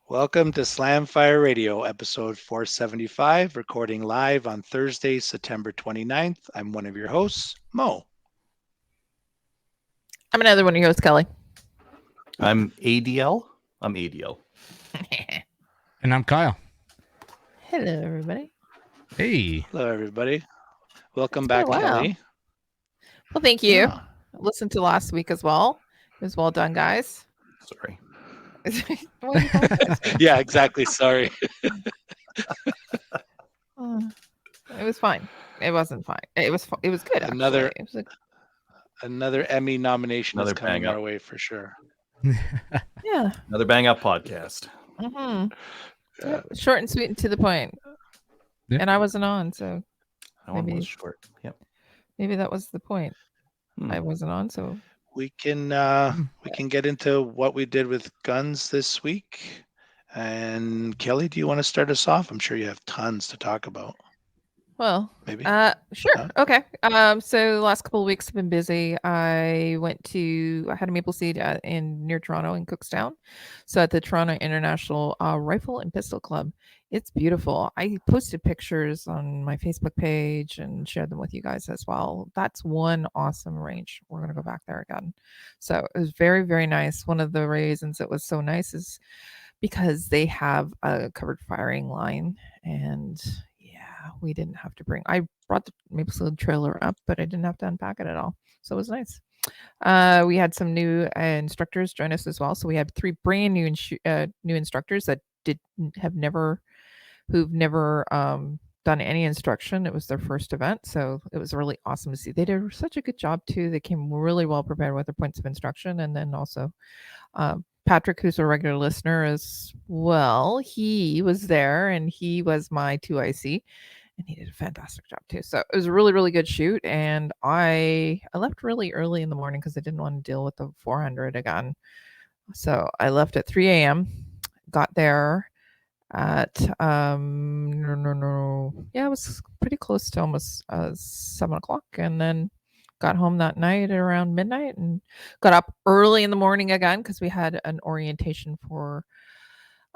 Welcome to Slamfire Radio, episode 475, recording live on Thursday, September 29th. I'm one of your hosts, Mo. I'm another one of your hosts, Kelly. I'm ADL. And I'm Kyle. Hello, everybody. Hey. Hello, everybody. Welcome back, Kelly. Well, thank you. Yeah. Listened to last week as well. It was well done, guys. Sorry. Yeah, exactly. Sorry. It was fine. It wasn't fine. It was good. Another Emmy nomination is coming our way for sure. Yeah. Another bang up podcast. Mm-hmm. Yep. Short and sweet and to the point. Yep. And I wasn't on, so that one was short. Yep. Maybe that was the point. I wasn't on, so we can get into what we did with guns this week. And Kelly, do you want to start us off? I'm sure you have tons to talk about. Well, maybe. Sure. Okay. So the last couple of weeks have been busy. I had a maple seed near Toronto in Cookstown. So at the Toronto International Rifle and Pistol Club. It's beautiful. I posted pictures on my Facebook page and shared them with you guys as well. That's one awesome range. We're going to go back there again. So it was very, very nice. One of the reasons it was so nice is because they have a covered firing line, and we didn't have to I brought the maple seed trailer up, but I didn't have to unpack it at all. So it was nice. We had some new instructors join us as well. So we had 3 brand new new instructors that who've never done any instruction. It was their first event. So it was really awesome to see. They did such a good job too. They came really well prepared with their points of instruction. And then also Patrick, who's a regular listener as well, he was there and he was my 2IC. And he did a fantastic job too. So it was a really, really good shoot. And I left really early in the morning because I didn't want to deal with the 400 again. So I left at 3 a.m., got there at, it was pretty close to almost 7 o'clock. And then got home that night at around midnight and got up early in the morning again because we had an orientation for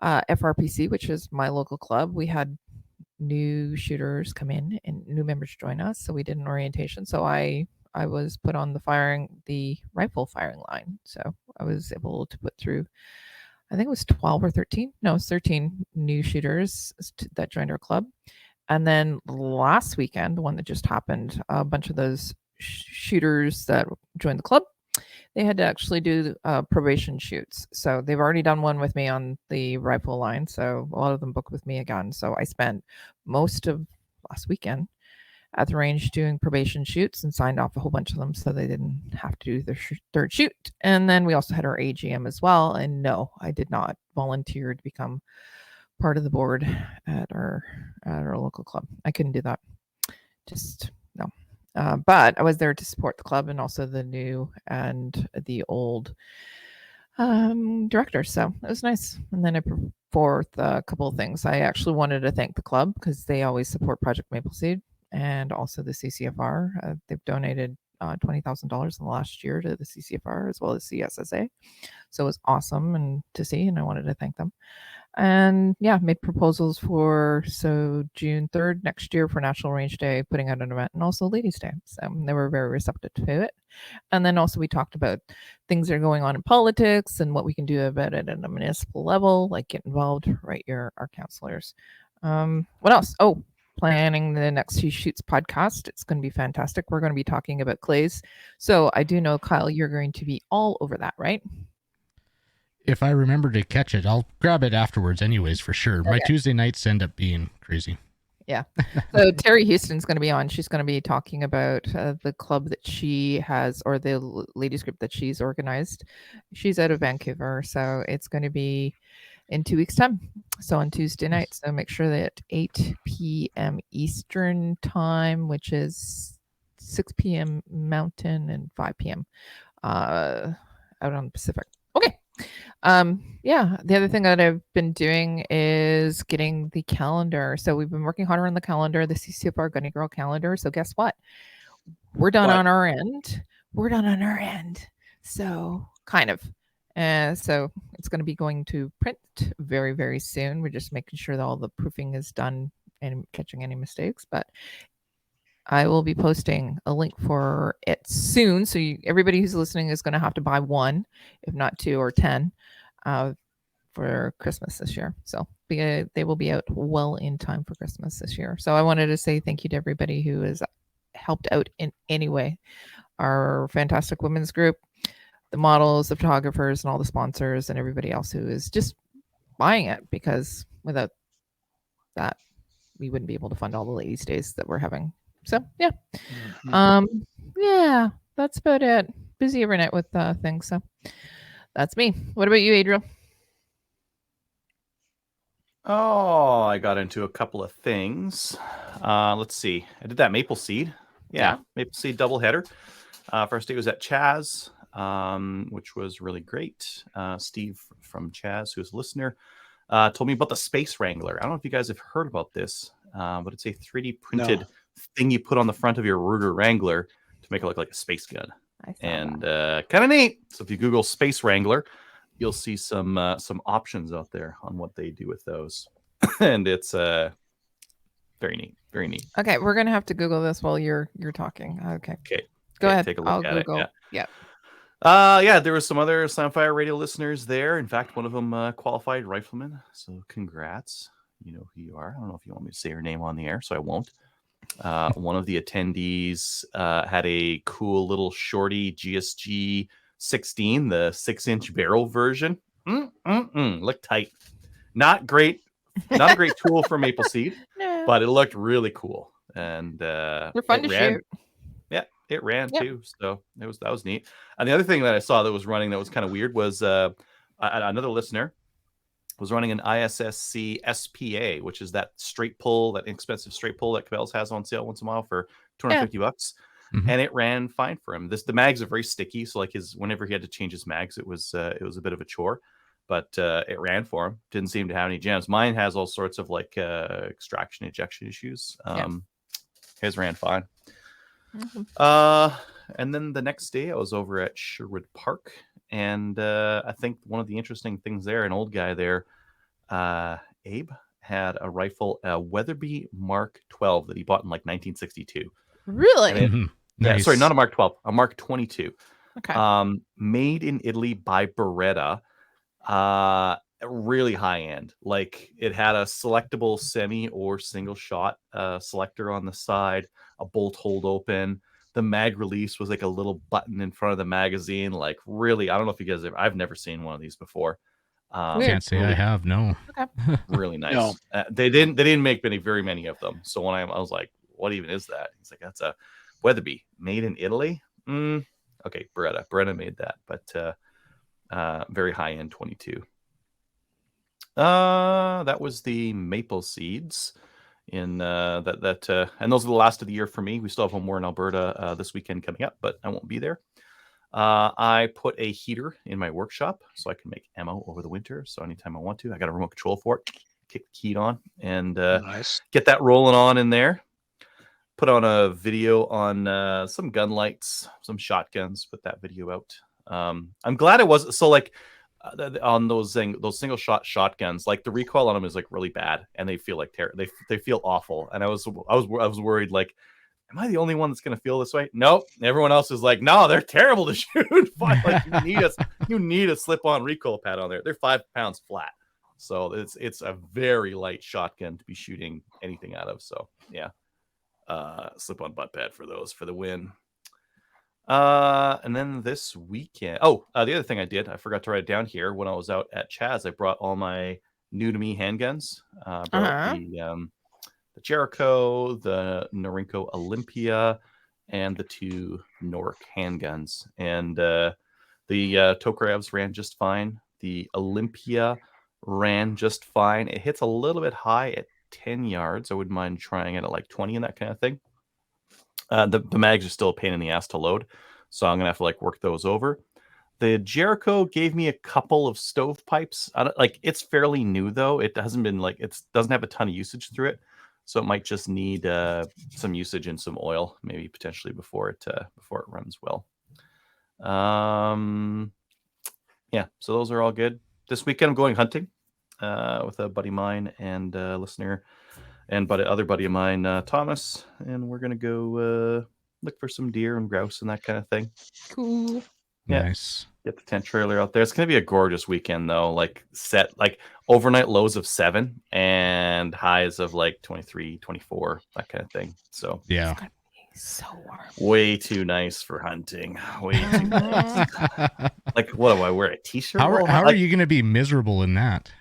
FRPC, which is my local club. We had new shooters come in and new members join us, so we did an orientation. So I was put on the rifle firing line, so I was able to put through, I think it was 12 or 13 no it was 13 new shooters that joined our club. And then last weekend, the one that just happened, a bunch of those shooters that joined the club, they had to actually do probation shoots. So they've already done one with me on the rifle line. So a lot of them booked with me again. So I spent most of last weekend at the range doing probation shoots and signed off a whole bunch of them so they didn't have to do their third shoot. And then we also had our AGM as well. And no, I did not volunteer to become part of the board at our local club. I couldn't do that. Just no. But I was there to support the club and also the new and the old directors. So it was nice. And then I put forth a couple of things. I actually wanted to thank the club because they always support Project Maple Seed and also the CCFR. They've donated $20,000 in the last year to the CCFR as well as CSSA. So it was awesome and to see, and I wanted to thank them. And made proposals for June 3rd next year for National Range Day, putting out an event, and also Ladies' Day. So they were very receptive to it. And then also we talked about things that are going on in politics and what we can do about it at a municipal level, like get involved, write our counselors. What else? Oh, planning the next Few Shoots podcast. It's going to be fantastic. We're going to be talking about clays. So I do know, Kyle, you're going to be all over that, right? If I remember to catch it, I'll grab it afterwards anyways, for sure. Okay. My Tuesday nights end up being crazy. Yeah. So Terry Houston's going to be on. She's going to be talking about the club that she has, or the ladies group that she's organized. She's out of Vancouver. So it's going to be in 2 weeks' time. So on Tuesday night. So make sure that 8 p.m. Eastern time, which is 6 p.m. Mountain and 5 p.m. Out on the Pacific. Okay. The other thing that I've been doing is getting the calendar. So we've been working harder on the calendar, the CCFR Gunny Girl calendar. So guess what? We're done on our end. So kind of. And so it's going to be going to print very, very soon. We're just making sure that all the proofing is done and catching any mistakes. But I will be posting a link for it soon. So everybody who's listening is going to have to buy one, if not 2 or 10, for Christmas this year. So they will be out well in time for Christmas this year. So I wanted to say thank you to everybody who has helped out in any way. Our fantastic women's group, the models, the photographers, and all the sponsors, and everybody else who is just buying it, because without that, we wouldn't be able to fund all the ladies' days that we're having. So yeah, yeah, that's about it. Busy overnight with things. So that's me. What about you, Adriel? Oh, I got into a couple of things. Let's see. I did that maple seed. Yeah. Maple seed doubleheader. First day was at Chaz, which was really great. Steve from Chaz, who's a listener, told me about the Space Wrangler. I don't know if you guys have heard about this, but it's a 3D printed thing you put on the front of your Ruger Wrangler to make it look like a space gun. And kind of neat. So if you Google Space Wrangler, you'll see some options out there on what they do with those. And it's very neat. Very neat. Okay, we're gonna have to Google this while you're talking. Okay. Okay. Go ahead. Take a look I'll at Google. it. Yeah. There were some other Slamfire radio listeners there. In fact, one of them qualified rifleman. So congrats. You know who you are. I don't know if you want me to say her name on the air, so I won't. One of the attendees had a cool little shorty GSG 16, the 6-inch barrel version. Looked tight. Not great. Not a great tool for maple seed, but it looked really cool. And they're fun to shoot. Yeah, it ran too. So that was neat. And the other thing that I saw that was running that was kind of weird was another listener was running an ISSC SPA, which is that straight pull, that inexpensive straight pull that Cabela's has on sale once in a while for $250. Mm-hmm. And it ran fine for him. The mags are very sticky, so like whenever he had to change his mags, it was a bit of a chore. But it ran for him. Didn't seem to have any jams. Mine has all sorts of like extraction, ejection issues. His ran fine. Mm-hmm. And then the next day, I was over at Sherwood Park, and I think one of the interesting things there, an old guy there, Abe, had a rifle, a Weatherby Mark 12 that he bought in like 1962. Really? Yeah, sorry, not a Mark 12, a Mark 22. Okay. Made in Italy by Beretta. Really high end. Like it had a selectable semi or single shot selector on the side, a bolt hold open. The mag release was like a little button in front of the magazine. Like really, I don't know if you guys I've never seen one of these before. Can't say really, I have. No. Okay. Really nice. No. They didn't make very many of them. So when I was like, what even is that? He's like, that's a Weatherby made in Italy. Okay, Beretta made that, but very high end 22. That was the maple seeds in and those are the last of the year for me. We still have one more in Alberta this weekend coming up, but I won't be there. I put a heater in my workshop so I can make ammo over the winter. So anytime I want to, I got a remote control for it. Kick the key on and get that rolling on in there. Put on a video on some gun lights, some shotguns. Put that video out. I'm glad it was so like on those single shot shotguns. Like the recoil on them is like really bad, and they feel like they feel awful. And I was worried like, am I the only one that's gonna feel this way? Nope. Everyone else is like, no, they're terrible to shoot. Like you need a slip-on recoil pad on there. They're 5 pounds flat, so it's a very light shotgun to be shooting anything out of. So yeah, slip-on butt pad for those for the win. And then this weekend, the other thing I did, I forgot to write it down here. When I was out at Chaz, I brought all my new to me handguns. The Jericho, the Norinco Olympia, and the 2 Noric handguns. And the Tokarevs ran just fine. The Olympia ran just fine. It hits a little bit high at 10 yards. I wouldn't mind trying it at like 20 and that kind of thing. The mags are still a pain in the ass to load, so I'm gonna have to like work those over. The Jericho gave me a couple of stovepipes. It's fairly new though. It hasn't been doesn't have a ton of usage through it, so it might just need some usage and some oil, maybe potentially before it runs well. yeah, so those are all good. This weekend I'm going hunting with a buddy of mine and listener and other buddy of mine, Thomas, and we're gonna go look for some deer and grouse and that kind of thing. Cool. Yeah. Nice. Get the tent trailer out there. It's gonna be a gorgeous weekend though. Like set like overnight lows of 7 and highs of like 23, 24, that kind of thing. So Yeah. It's gonna be so warm. way too nice for hunting. Way too nice. Like, what do I wear? A t-shirt? How Well, are like, you going to be miserable in that?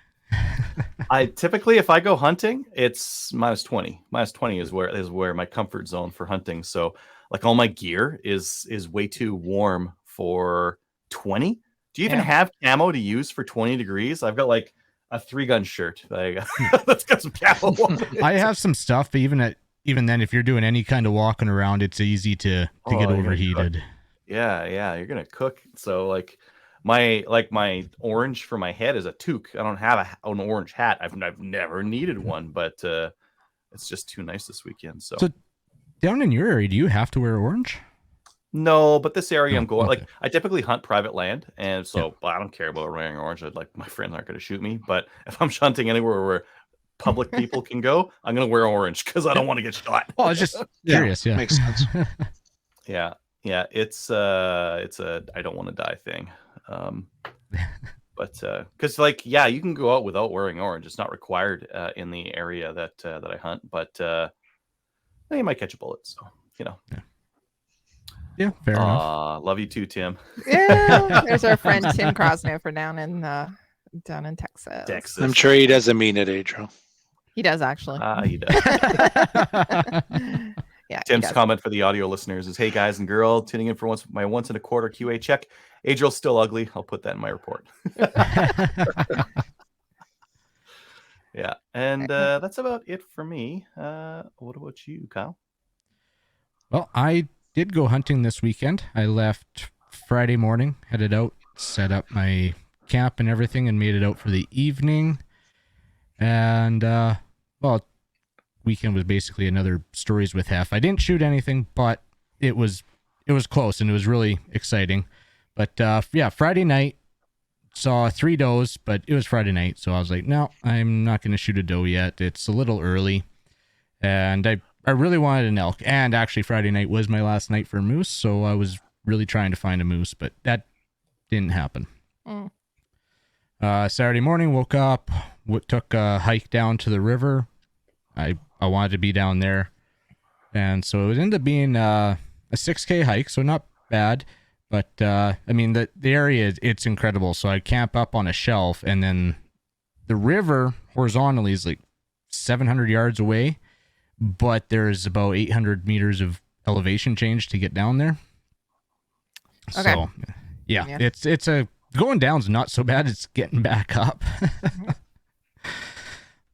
I typically, if I go hunting, it's -20. -20 is where my comfort zone for hunting. So, like, all my gear is way too warm for 20. Do you even Yeah. have camo to use for 20 degrees? I've got like a 3-gun shirt. Like, that's got some camo on it. I have some stuff, but even then, if you're doing any kind of walking around, it's easy to Oh, get you're gonna overheated. Yeah, you're gonna cook. So like my orange for my head is a toque. I don't have an orange hat. I've never needed one, but it's just too nice this weekend. So, Down in your area, do you have to wear orange? no, but this area No, I'm going, like, okay. I typically hunt private land, and so I don't care about wearing orange. Like, my friends aren't going to shoot me, but if I'm hunting anywhere where public people can go, I'm going to wear orange because I don't want to get shot. Well, I was just Yeah, curious. Yeah, makes sense. Yeah, it's a I don't want to die thing. But because like you can go out without wearing orange. It's not required in the area that I hunt, but you might catch a bullet. So Yeah, fair enough. Love you too, Tim. Yeah, there's our friend Tim Crosno for down in Texas. Texas. I'm sure he doesn't mean it, Adriel. He does actually. He does. Yeah. he Tim's does. comment for the audio listeners is, "Hey guys and girl, tuning in for my once and a quarter QA check. Adriel's still ugly. I'll put that in my report." Yeah, and that's about it for me. What about you, Kyle? Well, I did go hunting this weekend. I left Friday morning, headed out, set up my camp and everything, and made it out for the evening. And well, weekend was basically another stories with Hef. I didn't shoot anything, but it was close and it was really exciting. But yeah, Friday night saw 3 does, but it was Friday night, so I was like, no, I'm not going to shoot a doe yet. It's a little early, and I really wanted an elk. And actually, Friday night was my last night for a moose, so I was really trying to find a moose, but that didn't happen. Saturday morning, woke up, took a hike down to the river. I wanted to be down there, and so it ended up being a 6K hike, so not bad. But I mean, the area, it's incredible. So I camp up on a shelf, and then the river horizontally is like 700 yards away, but there's about 800 meters of elevation change to get down there. Okay. So yeah. Yeah. it's a going down's not so bad. It's getting back up.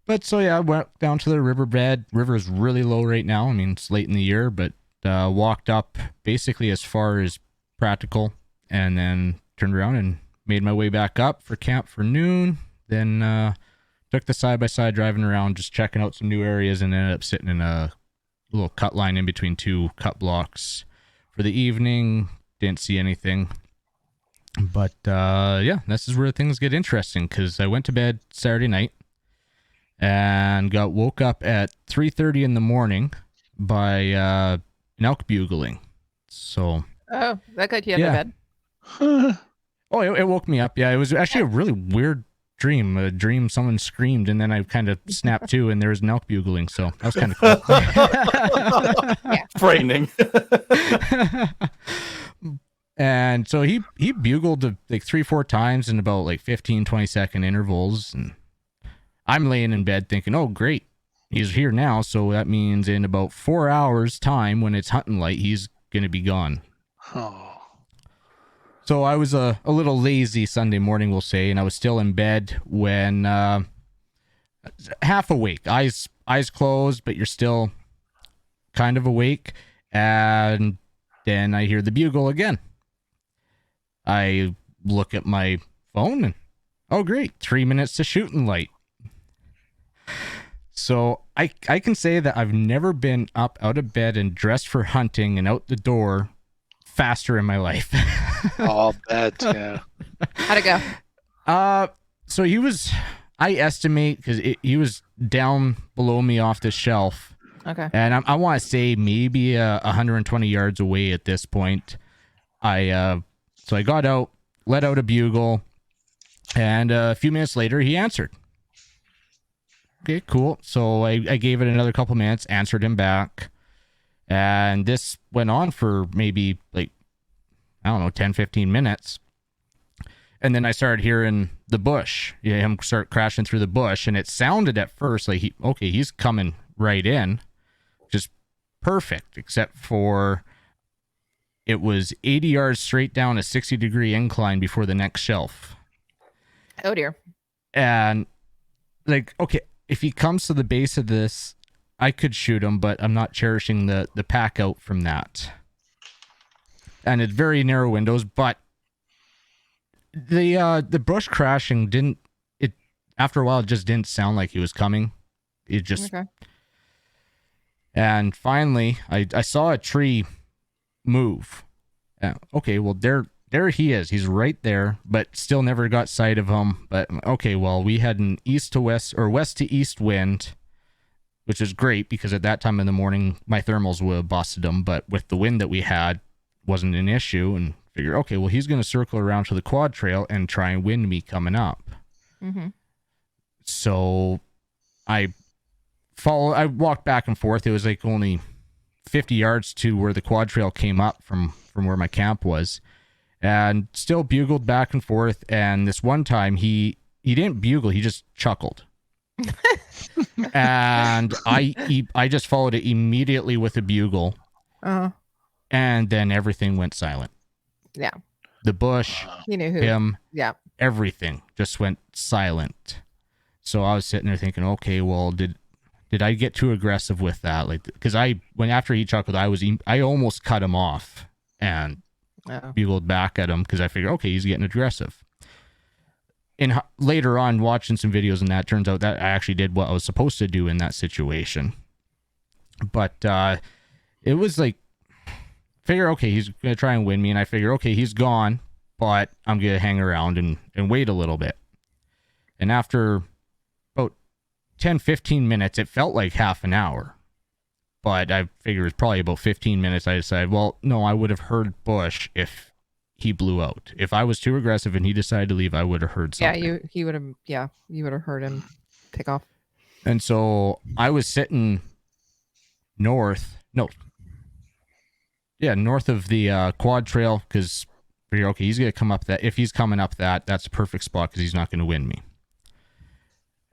But so yeah, I went down to the riverbed. River is really low right now. I mean, it's late in the year, but walked up basically as far as practical, and then turned around and made my way back up for camp for noon. Then took the side-by-side driving around, just checking out some new areas, and ended up sitting in a little cut line in between 2 cut blocks for the evening. Didn't see anything. But yeah, this is where things get interesting, because I went to bed Saturday night and woke up at 3:30 in the morning by an elk bugling. So Oh, that got you out Yeah. of bed. oh, it woke me up. Yeah, it was actually a really weird dream. A dream someone screamed, and then I kind of snapped to, and there was an elk bugling. So that was kind of cool. Frightening. And so he bugled like 3-4 times in about like 15-20 second intervals, and I'm laying in bed thinking, oh great, he's here now, so that means in about 4 hours time, when it's hunting light, he's gonna be gone. Oh, So I was a little lazy Sunday morning, we'll say, and I was still in bed when half awake, eyes closed, but you're still kind of awake. And then I hear the bugle again. I look at my phone and, oh great, 3 minutes to shooting light. So I can say that I've never been up out of bed and dressed for hunting and out the door faster in my life. I'll bet. Yeah. How'd it go? So he was, I estimate, because he was down below me off the shelf, Okay. and I want to say maybe 120 yards away at this point. So I got out, let out a bugle, and a few minutes later he answered. Okay, cool. So I gave it another couple minutes, answered him back, and this went on for maybe like, I don't know, 10, 15 minutes. And then I started hearing the bush, him start crashing through the bush, and it sounded at first like he's coming right in, just perfect, except for it was 80 yards straight down a 60-degree incline before the next shelf. Oh dear. And like, okay, if he comes to the base of this, I could shoot him, but I'm not cherishing the pack out from that. And it's very narrow windows, but the bush crashing after a while it just didn't sound like he was coming. It just Okay. And finally I saw a tree move. Okay, well there he is. He's right there, but still never got sight of him. But okay, well, we had an east to west or west to east wind, which is great because at that time in the morning my thermals would have busted him, but with the wind that we had wasn't an issue, and figure, okay, well, he's going to circle around to the quad trail and try and wind me coming up. Mm-hmm. So I walked back and forth. It was like only 50 yards to where the quad trail came up from where my camp was, and still bugled back and forth. And this one time he didn't bugle, he just chuckled. And I just followed it immediately with a bugle. Uh-huh. And then everything went silent. Yeah. The bush, You knew who. him, Yeah. everything just went silent. So I was sitting there thinking, okay, well, did I get too aggressive with that? Like, because after he chuckled, I almost cut him off and Oh. bugled back at him because I figured, okay, he's getting aggressive. And later on, watching some videos and that, turns out that I actually did what I was supposed to do in that situation. But it was like, figure, okay, he's going to try and win me. And I figure, okay, he's gone, but I'm going to hang around and wait a little bit. And after about 10, 15 minutes, it felt like half an hour. But I figured it was probably about 15 minutes. I decided, well, no, I would have heard Bush if he blew out. If I was too aggressive and he decided to leave, I would have heard something. You would have heard him take off. And so I was sitting north of the quad trail, because figure, okay, he's going to come up that. If he's coming up that, that's a perfect spot because he's not going to win me.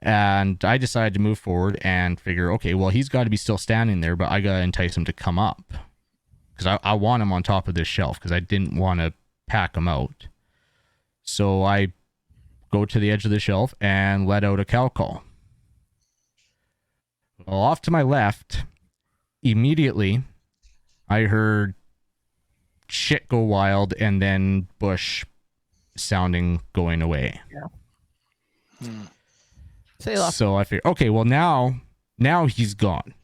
And I decided to move forward and figure, okay, well, he's got to be still standing there, but I got to entice him to come up because I want him on top of this shelf because I didn't want to pack him out. So I go to the edge of the shelf and let out a cow call. Well, off to my left, immediately, I heard shit go wild and then Bush sounding going away. Yeah. So you lost. So I figured, okay, well now he's gone.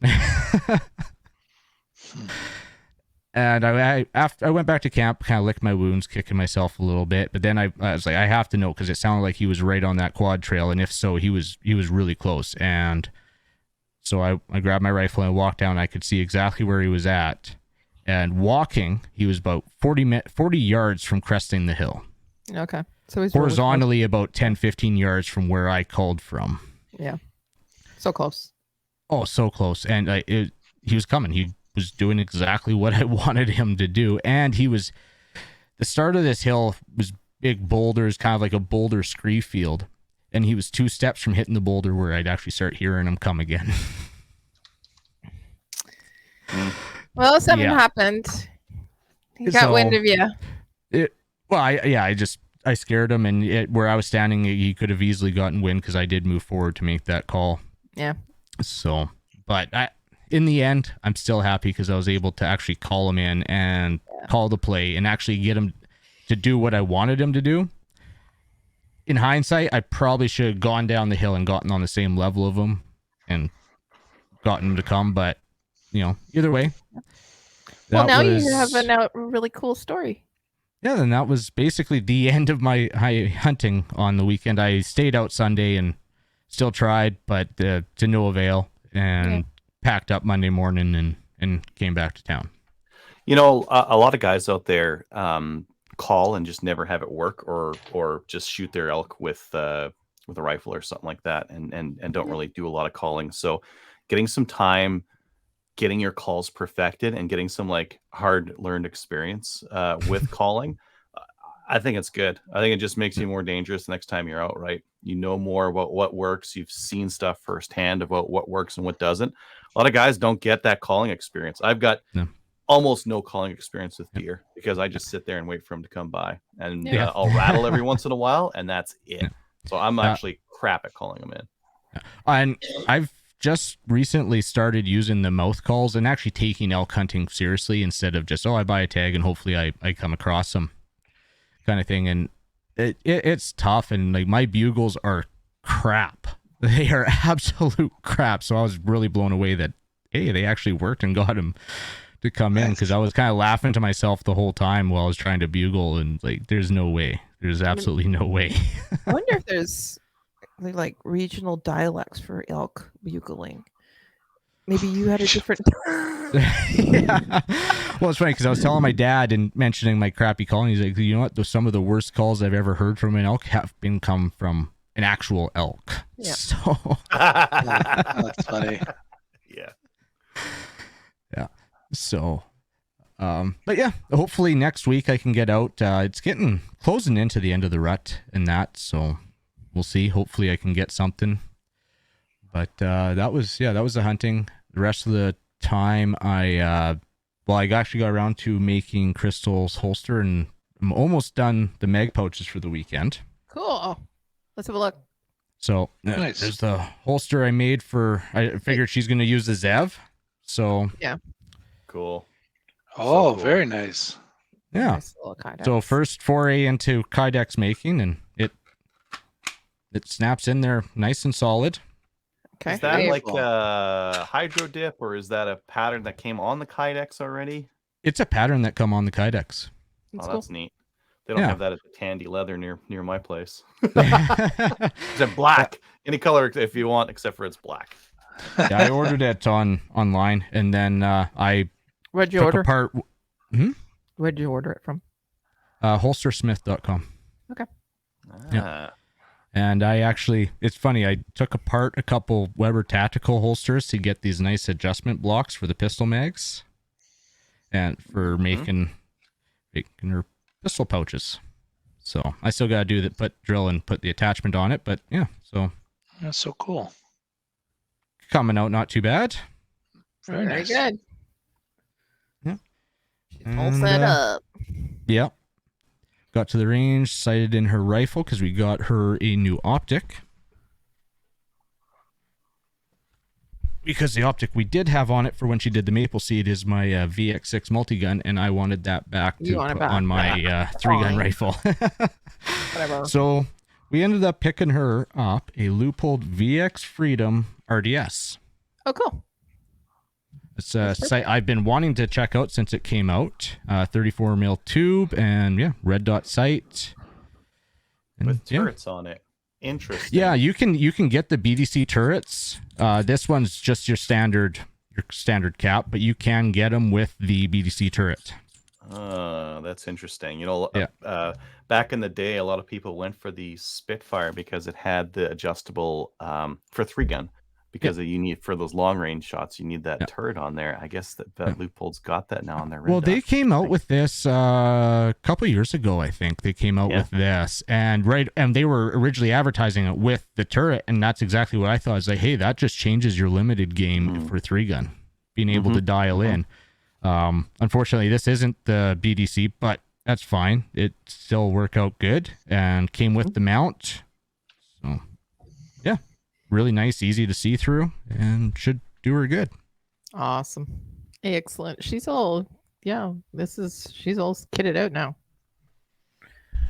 And I went back to camp, kind of licked my wounds, kicking myself a little bit. But then I was like, I have to know because it sounded like he was right on that quad trail, and if so, he was really close. And so I grabbed my rifle and walked down. I could see exactly where he was at. And walking, he was about 40 yards from cresting the hill. Okay. So he's Horizontally about 10, 15 yards from where I called from. Yeah. So close. Oh, so close. And he was coming. He was doing exactly what I wanted him to do. And the start of this hill was big boulders, kind of like a boulder scree field. And he was 2 steps from hitting the boulder where I'd actually start hearing him come again. Well, something Yeah. happened. He got wind of you. I scared him, and where I was standing, he could have easily gotten wind because I did move forward to make that call. Yeah. So, but in the end, I'm still happy because I was able to actually call him in and call the play and actually get him to do what I wanted him to do. In hindsight, I probably should have gone down the hill and gotten on the same level of him and gotten him to come, but either way, Well, That now was, you have a really cool story. yeah, then that was basically the end of my hunting on the weekend. I stayed out Sunday and still tried, but to no avail, and packed up Monday morning and came back to town. You know, a lot of guys out there call and just never have it work, or just shoot their elk with a rifle or something like that, and don't really do a lot of calling. So, getting some time, getting your calls perfected, and getting some like hard learned experience with calling, I think it's good. I think it just makes you more dangerous the next time you're out. Right? You know more about what works. You've seen stuff firsthand about what works and what doesn't. A lot of guys don't get that calling experience. I've got almost no calling experience with deer because I just sit there and wait for them to come by, and I'll rattle every once in a while, and that's it. So I'm actually crap at calling them in. And I've just recently started using the mouth calls and actually taking elk hunting seriously instead of just, I buy a tag and hopefully I come across them kind of thing. And it's tough, and like my bugles are crap. They are absolute crap. So I was really blown away that, hey, they actually worked and got him to come in, because I was kind of laughing to myself the whole time while I was trying to bugle, and like, there's no way. There's absolutely no way. I wonder if there's like regional dialects for elk bugling. Maybe you had a different. Yeah. Well, it's funny because I was telling my dad and mentioning my crappy calling. He's like, you know what? Some of the worst calls I've ever heard from an elk have come from an actual elk. Yeah. So That's funny. Yeah. Yeah. So, but yeah, hopefully next week I can get out. It's closing into the end of the rut and that, so we'll see. Hopefully I can get something. But that was the hunting. The rest of the time I actually got around to making Crystal's holster, and I'm almost done the mag pouches for the weekend. Cool. Let's have a look. So Nice. There's the holster I made I figured she's going to use the Zev. So Yeah. Cool. Oh, So cool. very nice. yeah. Nice little kydex. So first foray into kydex making, and it snaps in there nice and solid. Okay. Is that Hey, like a hydro dip, or is that a pattern that came on the Kydex already? It's a pattern that come on the kydex. that's Oh, cool. that's neat. They don't Yeah. have that at the Tandy Leather near my place. It's in black, any color if you want, except for it's black. Yeah, I ordered it online, and then I Where'd you took order? apart Where'd you order it from? holstersmith.com. Ah, And it's funny, I took apart a couple Weber tactical holsters to get these nice adjustment blocks for the pistol mags and for making her pistol pouches. So I still got to drill and put the attachment on it, but yeah, so That's so cool. coming out not too bad. Very nice. good. Yeah. She's all And, set up. Yeah. Got to the range, sighted in her rifle because we got her a new optic. Because the optic we did have on it for when she did the maple seed is my VX6 multi-gun, and I wanted that back You to want it put back. on my 3-gun Fine. rifle. Whatever. So we ended up picking her up a Leupold VX Freedom RDS. Oh, cool. It's a sight I've been wanting to check out since it came out. 34 mil tube and red dot sight. And, with turrets on it. Interesting. Yeah, you can get the BDC turrets. This one's just your standard cap, but you can get them with the BDC turret. That's interesting. You know, Yeah. Back in the day, a lot of people went for the Spitfire because it had the adjustable for 3-gun. Because you need, for those long range shots, you need that turret on there. I guess that Leupold's got that now on their red Well, they dot. came out with this a couple years ago, I think. They came out with this, and they were originally advertising it with the turret, and that's exactly what I thought. Is like, hey, that just changes your limited game for 3-gun, being able to dial in. Unfortunately, this isn't the BDC, but that's fine. It still worked out good and came with the mount. So, yeah. Really nice, easy to see through, and should do her good. Awesome. Excellent. She's all she's all kitted out now.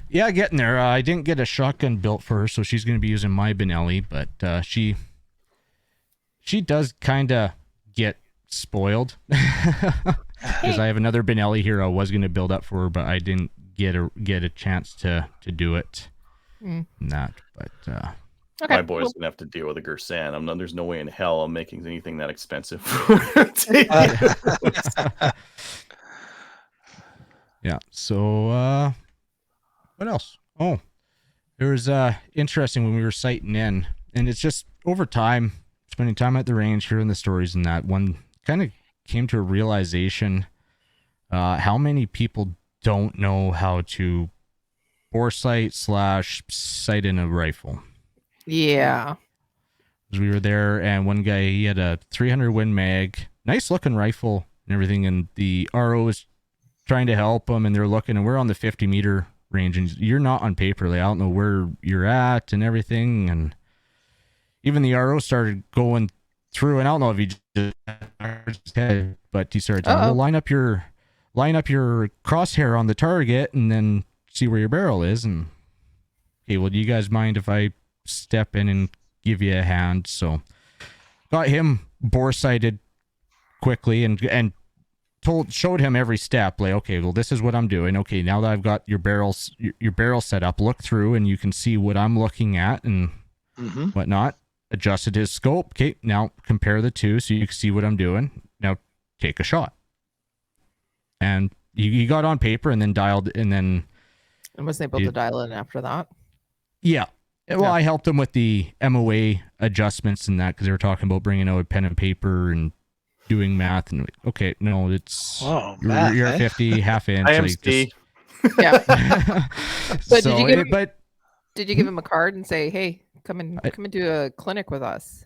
Yeah, getting there. I didn't get a shotgun built for her, so she's going to be using my Benelli, but she does kind of get spoiled. because I have another Benelli here I was going to build up for, but I didn't get a chance to do it. Mm. That, but Okay. My boy's gonna have to deal with a Gersan. There's no way in hell I'm making anything that expensive. yeah. So what else? Oh, it was interesting when we were sighting in, and it's just over time, spending time at the range, hearing the stories, and that one kind of came to a realization how many people don't know how to bore sight / sight in a rifle. Yeah. We were there, and one guy, he had a 300 Win Mag, nice looking rifle and everything, and the RO was trying to help him, and they're looking, and we're on the 50 meter range, and you're not on paper. Like, I don't know where you're at and everything, and even the RO started going through, and I don't know if he just had, but he started telling, well, line up your crosshair on the target, and then see where your barrel is, and okay, well, do you guys mind if I step in and give you a hand? So got him bore sighted quickly and showed him every step, like, okay, well, this is what I'm doing. Okay, now that I've got your barrel set up, look through and you can see what I'm looking at and whatnot. Adjusted his scope. Okay, now compare the two so you can see what I'm doing. Now take a shot. And he got on paper and then dialed, and then And was able to dial in after that. yeah. Well, I helped him with the MOA adjustments and that, because they were talking about bringing out a pen and paper and doing math. And okay, no, it's you're at 50, half inch. IMC. Yeah. But so, did you give him a card and say, "Hey, come and do a clinic with us"?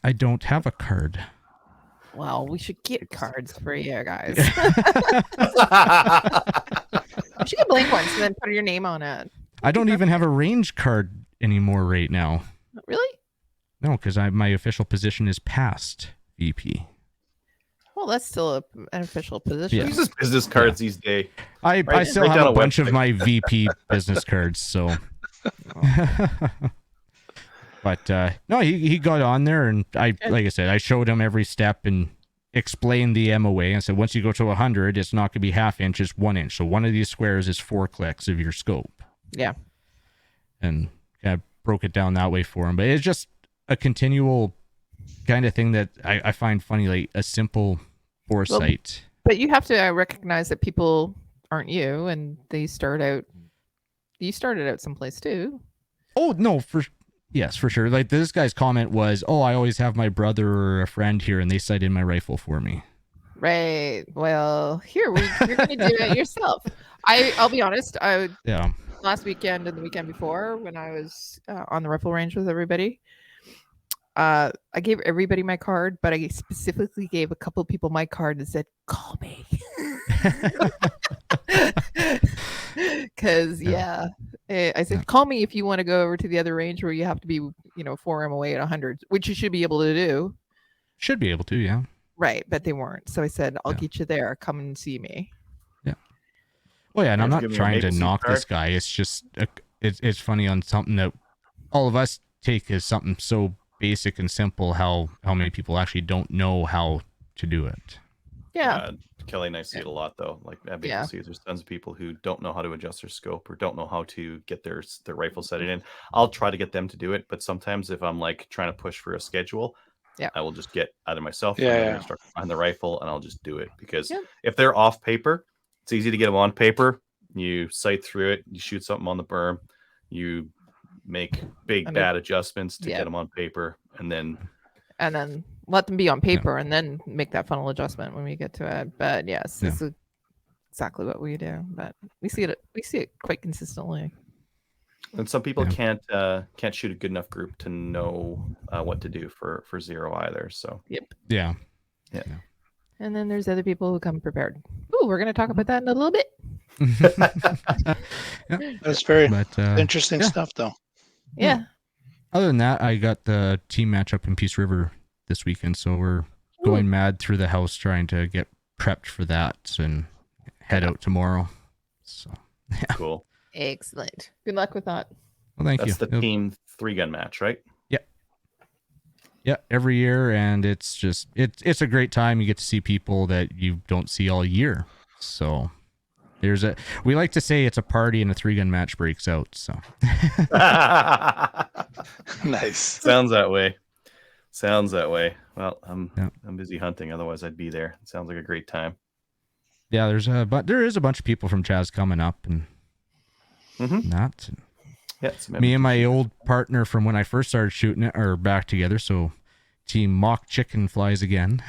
I don't have a card. Well, we should get cards for you guys. You should get blank ones and then put your name on it. I don't even have a range card anymore right now. Really? No, because my official position is past VP. Well, that's still an official position. Yeah. Uses business cards these days. I still have a bunch of my VP business cards, so. But no, he got on there, and like I said, I showed him every step and explained the MOA. And said, once you go to 100, it's not going to be half inch, it's 1 inch. So one of these squares is 4 clicks of your scope. Yeah. And I broke it down that way for him. But it's just a continual kind of thing that I find funny, like a simple foresight. But you have to recognize that people aren't you, and you started out someplace too. Oh, no, yes, for sure. Like, this guy's comment was, oh, I always have my brother or a friend here, and they sight in my rifle for me. Right. Well, you're going to do it yourself. I'll be honest. Last weekend and the weekend before, when I was on the rifle range with everybody, I gave everybody my card, but I specifically gave a couple of people my card and said, "Call me." Because I said, "Call me if you want to go over to the other range where you have to be, 4 MOA at 100, which you should be able to do." Should be able to, yeah. Right, but they weren't. So I said, "I'll get you there. Come and see me." Yeah. Well, yeah, and I'm not trying to knock this guy. It's just it's funny on something that all of us take as something so basic and simple. How many people actually don't know how to do it? Yeah. Kelly and I see it a lot, though. Like at BPC, there's tons of people who don't know how to adjust their scope or don't know how to get their rifle set in. I'll try to get them to do it, but sometimes if I'm like trying to push for a schedule, I will just get either myself or start behind the rifle, and I'll just do it, because if they're off paper, it's easy to get them on paper. You sight through it, you shoot something on the berm, you make bad adjustments to get them on paper, and then let them be on paper and then make that final adjustment when we get to it. But yes, this is exactly what we do. But we see it quite consistently. And some people can't shoot a good enough group to know what to do for zero either. So yeah. And then there's other people who come prepared. Ooh, we're going to talk about that in a little bit. That's very interesting stuff, though. Yeah. Other than that, I got the team matchup in Peace River this weekend, so we're going mad through the house trying to get prepped for that and head out tomorrow. So cool. Excellent. Good luck with that. Well, thank you. That's the team 3-gun match, right? Yep. Yeah, every year, and it's just it's a great time. You get to see people that you don't see all year. So we like to say it's a party and a 3-gun match breaks out. So Nice. Sounds that way. Sounds that way. Well, Yeah. I'm busy hunting. Otherwise, I'd be there. It sounds like a great time. yeah, there is a bunch of people from Chaz coming up and Mm-hmm. that. Yeah, Me and my old partner from when I first started shooting it are back together. So Team Mock Chicken flies again.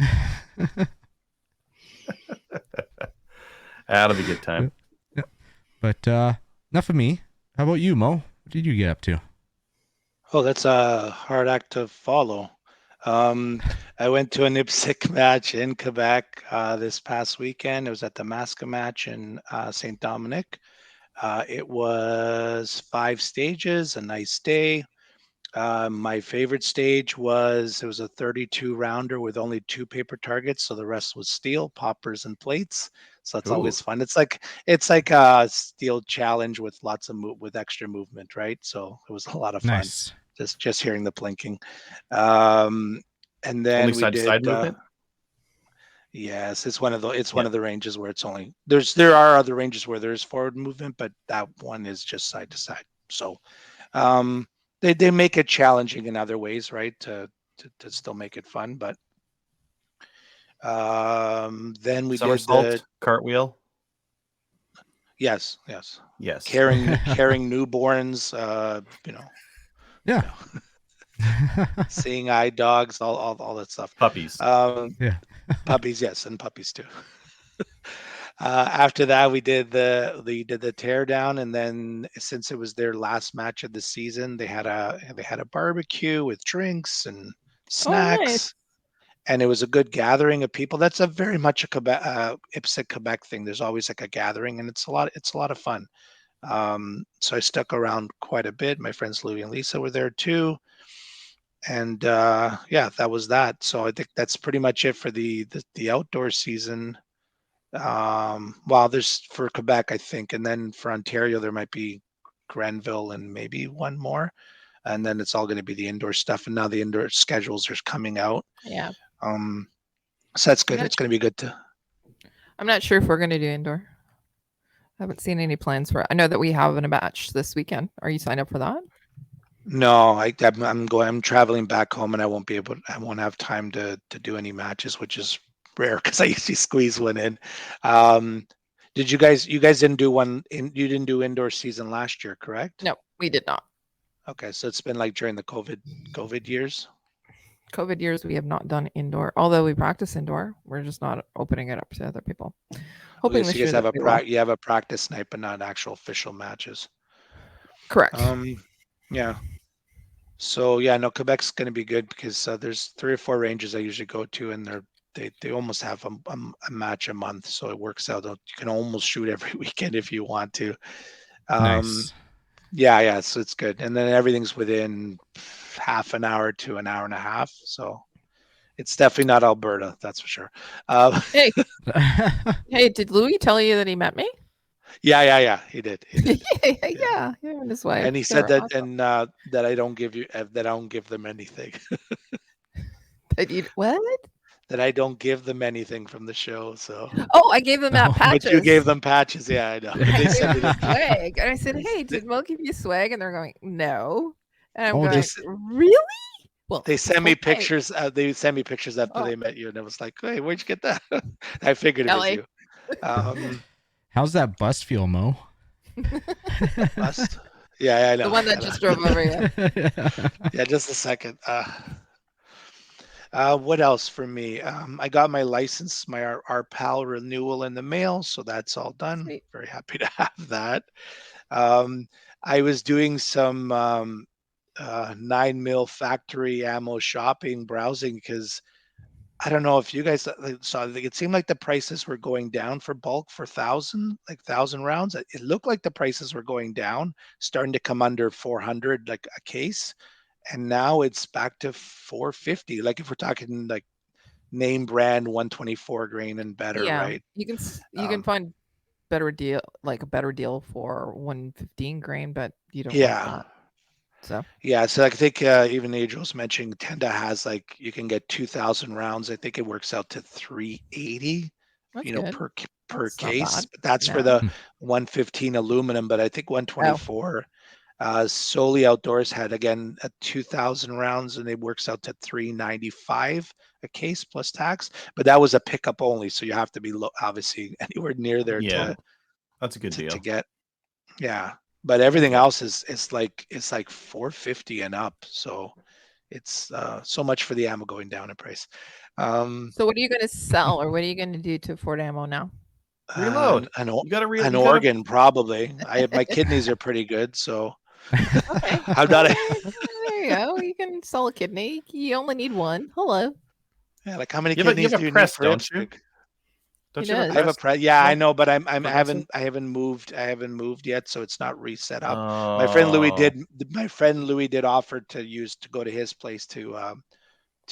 That'll be a good time. Yeah. But enough of me. How about you, Mo? What did you get up to? Oh, that's a hard act to follow. I went to an IPSC match in Quebec this past weekend. It was at the Masca match in St. Dominic. It was 5 stages, a nice day. My favorite stage was it was a 32 rounder with only 2 paper targets, so the rest was steel, poppers, and plates. So that's Ooh. always fun. It's like a steel challenge with lots of with extra movement, right? So it was a lot of fun. Nice. Just hearing the plinking. And then Only we side to did. side movement. Yes, it's one of the Yeah. one of the ranges where it's only there are other ranges where there's forward movement, but that one is just side to side. So um, they make it challenging in other ways, right? To still make it fun, but then we did Somersault, the cartwheel. yes Yes. carrying newborns, Yeah. seeing eye dogs, all that stuff. Puppies. Yeah. Puppies, yes, and puppies too. After that, we did the tear down, and then since it was their last match of the season, they had a barbecue with drinks and snacks, nice. and it was a good gathering of people. That's a very much a Quebec, IPSC Quebec thing. There's always like a gathering, and it's a lot of fun. So I stuck around quite a bit. My friends Louie and Lisa were there too, and yeah, that was that. So I think that's pretty much it for the outdoor season. Well, there's for Quebec, I think, and then for Ontario, there might be Grenville and maybe one more, and then it's all going to be the indoor stuff. And now the indoor schedules are coming out. Yeah. So that's good. Yeah. It's going to be good to. I'm not sure if we're going to do indoor. I haven't seen any plans for it. I know that we have a match this weekend. Are you signed up for that? No, I'm going. I'm traveling back home, and I won't have time to do any matches, which is rare because I usually squeeze one in. Did you guys didn't do you didn't do indoor season last year, correct? No, we did not. Okay, so it's been like during the COVID years. COVID years, we have not done indoor. Although we practice indoor, we're just not opening it up to other people. Hoping Okay, so this you guys year have that we will. you have a practice night, but not actual official matches. Correct. Yeah. So yeah, no, Quebec's going to be good because there's 3 or 4 ranges I usually go to, and they almost have a match a month, so it works out. You can almost shoot every weekend if you want to. Nice. Yeah, so it's good, and then everything's within half an hour to an hour and a half, so it's definitely not Alberta, that's for sure. Hey, hey, did Louis tell you that he met me? Yeah, he did. Yeah, him and his wife. And he They said were that, awesome. and that I don't give them anything. What? That I don't give them anything from the show. So, Oh, I gave them that Oh, patches. but you gave them patches. Yeah, I know. I They gave sent me them the, swag, and I said, "Hey, did Mo give you swag?" And they're going, "No." And I'm Oh, going, just- "Really?" Well, they this sent me whole time- pictures. They sent me pictures after Oh. they met you, and it was like, "Hey, where'd you get that?" I figured it was Kelly. you. How's that bus feel, Mo? Bust. Yeah, I know. The one that I know. just drove over you. Yeah, just a second. What else for me? I got my license, our PAL renewal in the mail, so that's all done. Sweet. Very happy to have that. I was doing some 9 mil factory ammo shopping, browsing because I don't know if you guys saw. It seemed like the prices were going down for bulk for 1,000 rounds. It looked like the prices were going down, starting to come under 400 like a case, and now it's back to 450. Like if we're talking like name brand 124 grain and better, Yeah, right? you can find a better deal for 115 grain, but you don't want Yeah. that. So Yeah, so I think even Adriel's mentioning Tenda has like you can get 2,000 rounds. I think it works out to 380, that's you know, good. per That's not case. bad. But that's for No. the 115 aluminum. But I think 124 solely outdoors had again 2,000 rounds, and it works out to 395 a case plus tax. But that was a pickup only, so you have to be obviously anywhere near there Yeah, that's a good to deal. get. Yeah, but everything Okay. else is like it's like 450 and up. So it's so much for the ammo going down in price. So what are you going to sell, or what are you going to do to afford ammo now? Reload. An You got to an You got to. organ probably. My kidneys are pretty good, so Okay. I'm not. There you go. You can sell a kidney. You only need one. Hello. Yeah, like how many You kidneys have do a you need press, for don't you? Ipswich? Don't He you have a does. I have a press? Yeah, I No? know, but I For Vincent? haven't moved. I haven't moved yet, so it's not reset up. Oh. My friend Louis did offer to go to his place to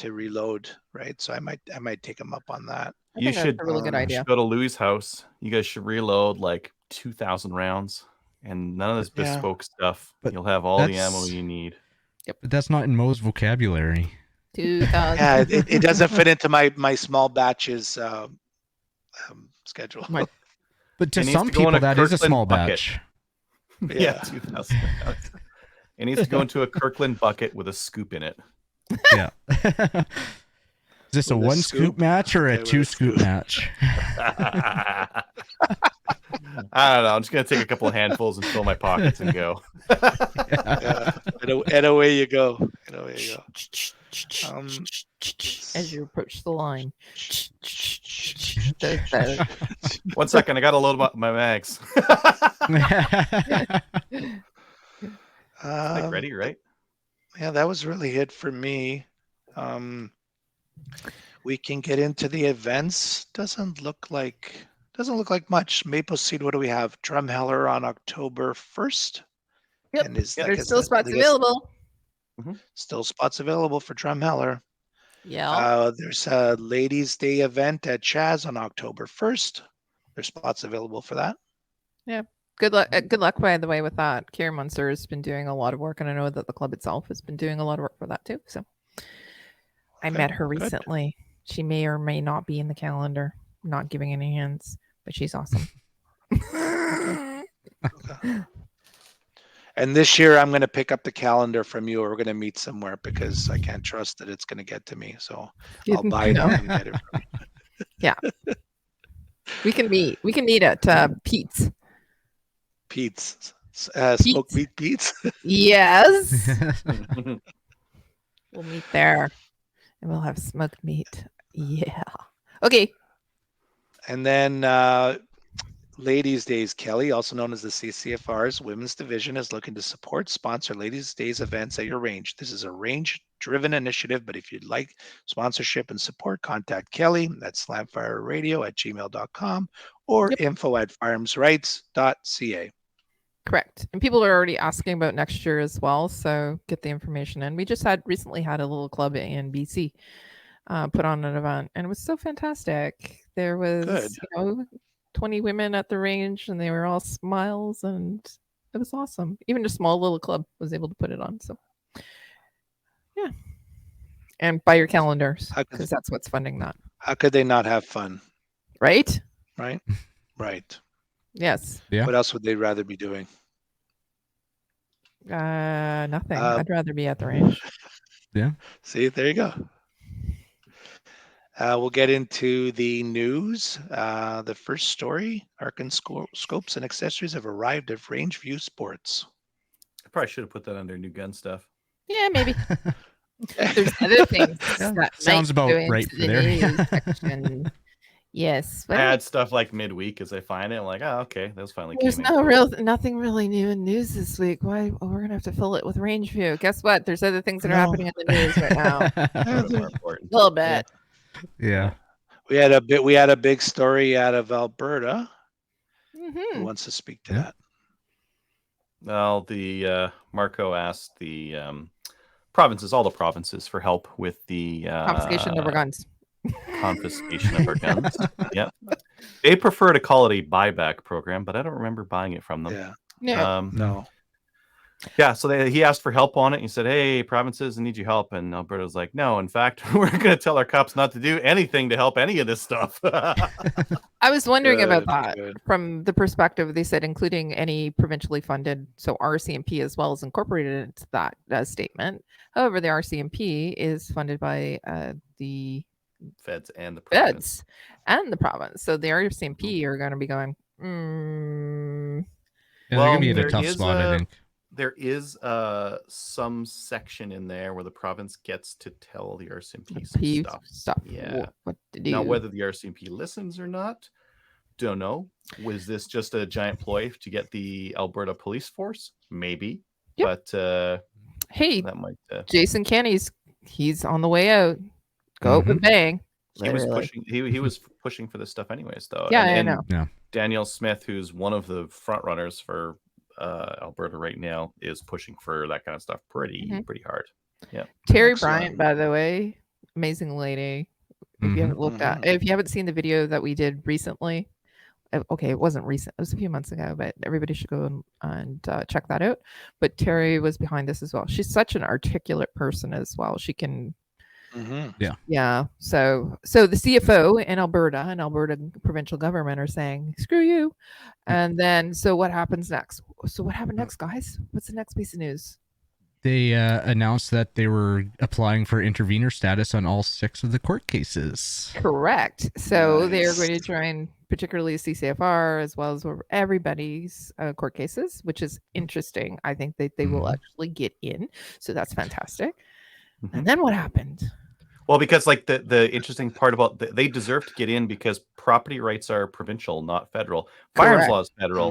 reload, right? So I might take him up on that. I You think that's should. a really good You idea. should go to Louis' house. You guys should reload like 2,000 rounds, and none of this Yeah. bespoke stuff. But You'll have all the that's- ammo you need. But that's not in Mo's vocabulary. 2,000. Yeah, it doesn't fit into my small batches schedule. My- But to It needs some to go in people, a that is a Kirkland small bucket. batch. Yeah, 2,000 rounds. It needs to go into a Kirkland bucket with a scoop in it. Yeah. Is this a With a one scoop? scoop match or Okay, a with a 2 scoop scoop. match? I don't know. I'm just gonna take a couple of handfuls and fill my pockets and go. Yeah, and away you go. And away you go. As you approach the line. The- 1 second, I gotta load my mags. Like ready, right? Yeah, that was really it for me. We can get into the events. Doesn't look like much. Maple Seed. What do we have? Drumheller on October 1st. Yep. And is There's still spots I guess available. still spots available for Drumheller. Yeah. There's a Ladies' Day event at Chaz on October 1st. There's spots available for that. Good luck. Good luck, by the way, with that. Kieran Munster has been doing a lot of work, and I know that the club itself has been doing a lot of work for that too. So I Okay, met her good. recently. She may or may not be in the calendar. I'm not giving any hints, but she's awesome. And this year, I'm going to pick up the calendar from you, or we're going to meet somewhere because I can't trust that it's going to get to me. So I'll buy it No. up and get it from you. We can meet. We can meet at Pete's. Pete's. Smoked meat Pete's. Yes. We'll meet there, and we'll have smoked meat. Yeah. Okay. And then Ladies' Days, Kelly, also known as the CCFR's Women's Division, is looking to support, sponsor Ladies' Days events at your range. This is a range-driven initiative, but if you'd like sponsorship and support, contact Kelly at slamfireradio@gmail.com or info@farmsrights.ca. Correct. And people are already asking about next year as well, so get the information in. We just recently had a little club in BC put on an event, and it was so fantastic. There was, 20 women at the range, and they were all smiles, and it was awesome. Even a small little club was able to put it on. So, yeah. And buy your calendars, because that's what's funding that. How could they not have fun? Right? Right. Right. Yes. Yeah. What else would they rather be doing? Nothing. I'd rather be at the range. Yeah. See, there you go. We'll get into the news. The first story, Arkin scopes and accessories have arrived at Rangeview Sports. I probably should have put that under new gun stuff. Yeah, maybe. There's other things that Sounds might about go into right for the there. news section. Yes. I add stuff like midweek as I find it. I'm like, oh, okay, those finally There's came in. nothing really new in news this week. Why? Well, we're gonna have to fill it with Rangeview. Guess what? There's other things that are happening in the news right now. More important. A little bit. Yeah. We had a big story out of Alberta. Mm-hmm. Who wants to speak to Yeah. that? Well, the Marco asked the provinces, all the provinces, for help with the Confiscation of our guns. confiscation of our guns. Yep. They prefer to call it a buyback program, but I don't remember buying it from them. Yeah. No. No. Yeah, so he asked for help on it. He said, "Hey, provinces, I need your help." And Alberta's like, "No, in fact, we're going to tell our cops not to do anything to help any of this stuff." I was wondering about Good, that good. from the perspective they said, including any provincially funded, so RCMP as well as incorporated into that statement. However, the RCMP is funded by the Feds and the province. feds and the province, so the RCMP are going to be going. Yeah, they're gonna be in a there tough is spot, I think. There is some section in there where the province gets to tell the RCMP some stuff. Yeah. What to do. Now, whether the RCMP listens or not, don't know. Was this just a giant ploy to get the Alberta police force? Maybe. Yep. But hey, that might. Jason Kenney's he's on the way out. Go with bang. He was pushing. He was pushing for this stuff anyways, though. Yeah, I know. Yeah. Danielle Smith, who's one of the front runners for Alberta right now, is pushing for that kind of stuff pretty hard. Yeah. Terry Excellent. Bryant, by the way, amazing lady. If you haven't looked at, if you haven't seen the video that we did recently, okay, it wasn't recent; it was a few months ago, but everybody should go and check that out. But Terry was behind this as well. She's such an articulate person as well. She can. Yeah. So the CFO in Alberta and Alberta provincial government are saying, screw you. And then, so what happens next? So what happened next, guys? What's the next piece of news? They announced that they were applying for intervener status on all 6 of the court cases. Correct. So they are going to join particularly CCFR as well as everybody's court cases, which is interesting. I think that they will actually get in. So that's fantastic. And then what happened? Well, because like the interesting part about they deserve to get in because property rights are provincial, not federal. Firearms law is federal,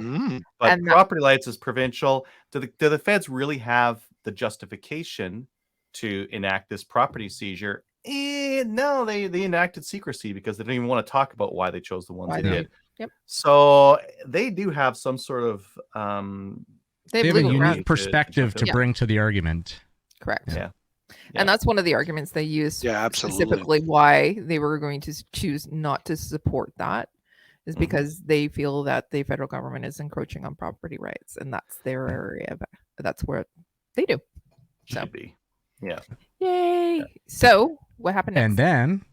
but property rights is provincial. Do the feds really have the justification to enact this property seizure? No, they enacted secrecy because they didn't even want to talk about why they chose the ones they did. Yep. So they do have some sort of they have a unique perspective to bring to the argument. Correct. Yeah. And that's one of the arguments they used specifically why they were going to choose not to support that is because they feel that the federal government is encroaching on property rights and that's their area. That's where they do. So. Should be. Yeah. Yay. Yeah. So what happened next? And then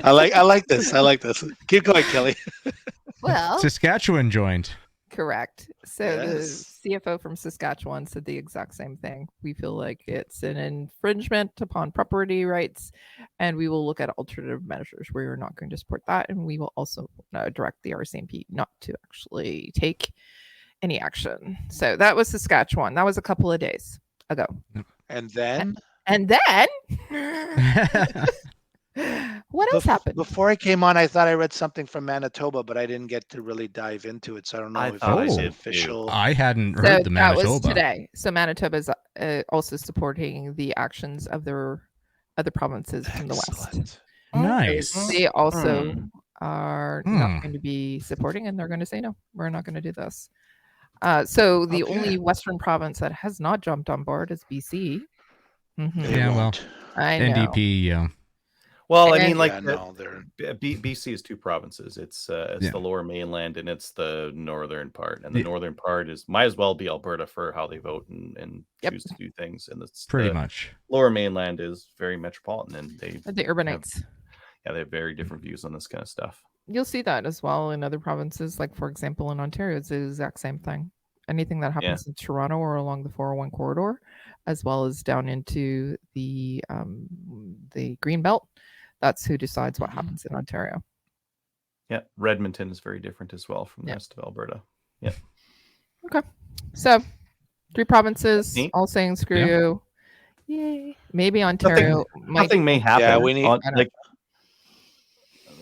I like this. I like this. Keep going, Kelly. Well, Saskatchewan joined. Correct. So the CFO from Saskatchewan said the exact same thing. We feel like it's an infringement upon property rights, and we will look at alternative measures. We are not going to support that, and we will also direct the RCMP not to actually take any action. So that was Saskatchewan. That was a couple of days ago. And then? What else happened? Before I came on, I thought I read something from Manitoba, but I didn't get to really dive into it. So I don't know if it's official. I hadn't heard the Manitoba. That was today. So Manitoba is also supporting the actions of their other provinces from the west. Nice. They also are not going to be supporting, and they're going to say, no, we're not going to do this. So the only Western province that has not jumped on board is BC. Yeah, well, I know. NDP, yeah. Well, I mean, BC is 2 provinces. It's the Lower Mainland and it's the northern part. And the northern part might as well be Alberta for how they vote and choose to do things. And it's pretty much. Lower Mainland is very metropolitan, and the urbanites. They have very different views on this kind of stuff. You'll see that as well in other provinces. Like, for example, in Ontario, it's the exact same thing. Anything that happens in Toronto or along the 401 corridor, as well as down into the Green Belt, that's who decides what happens in Ontario. Yeah, Redmonton is very different as well from the rest of Alberta. Yeah. Okay. So 3 provinces all saying screw you. Yay. Maybe Ontario. Nothing may happen. Yeah, we need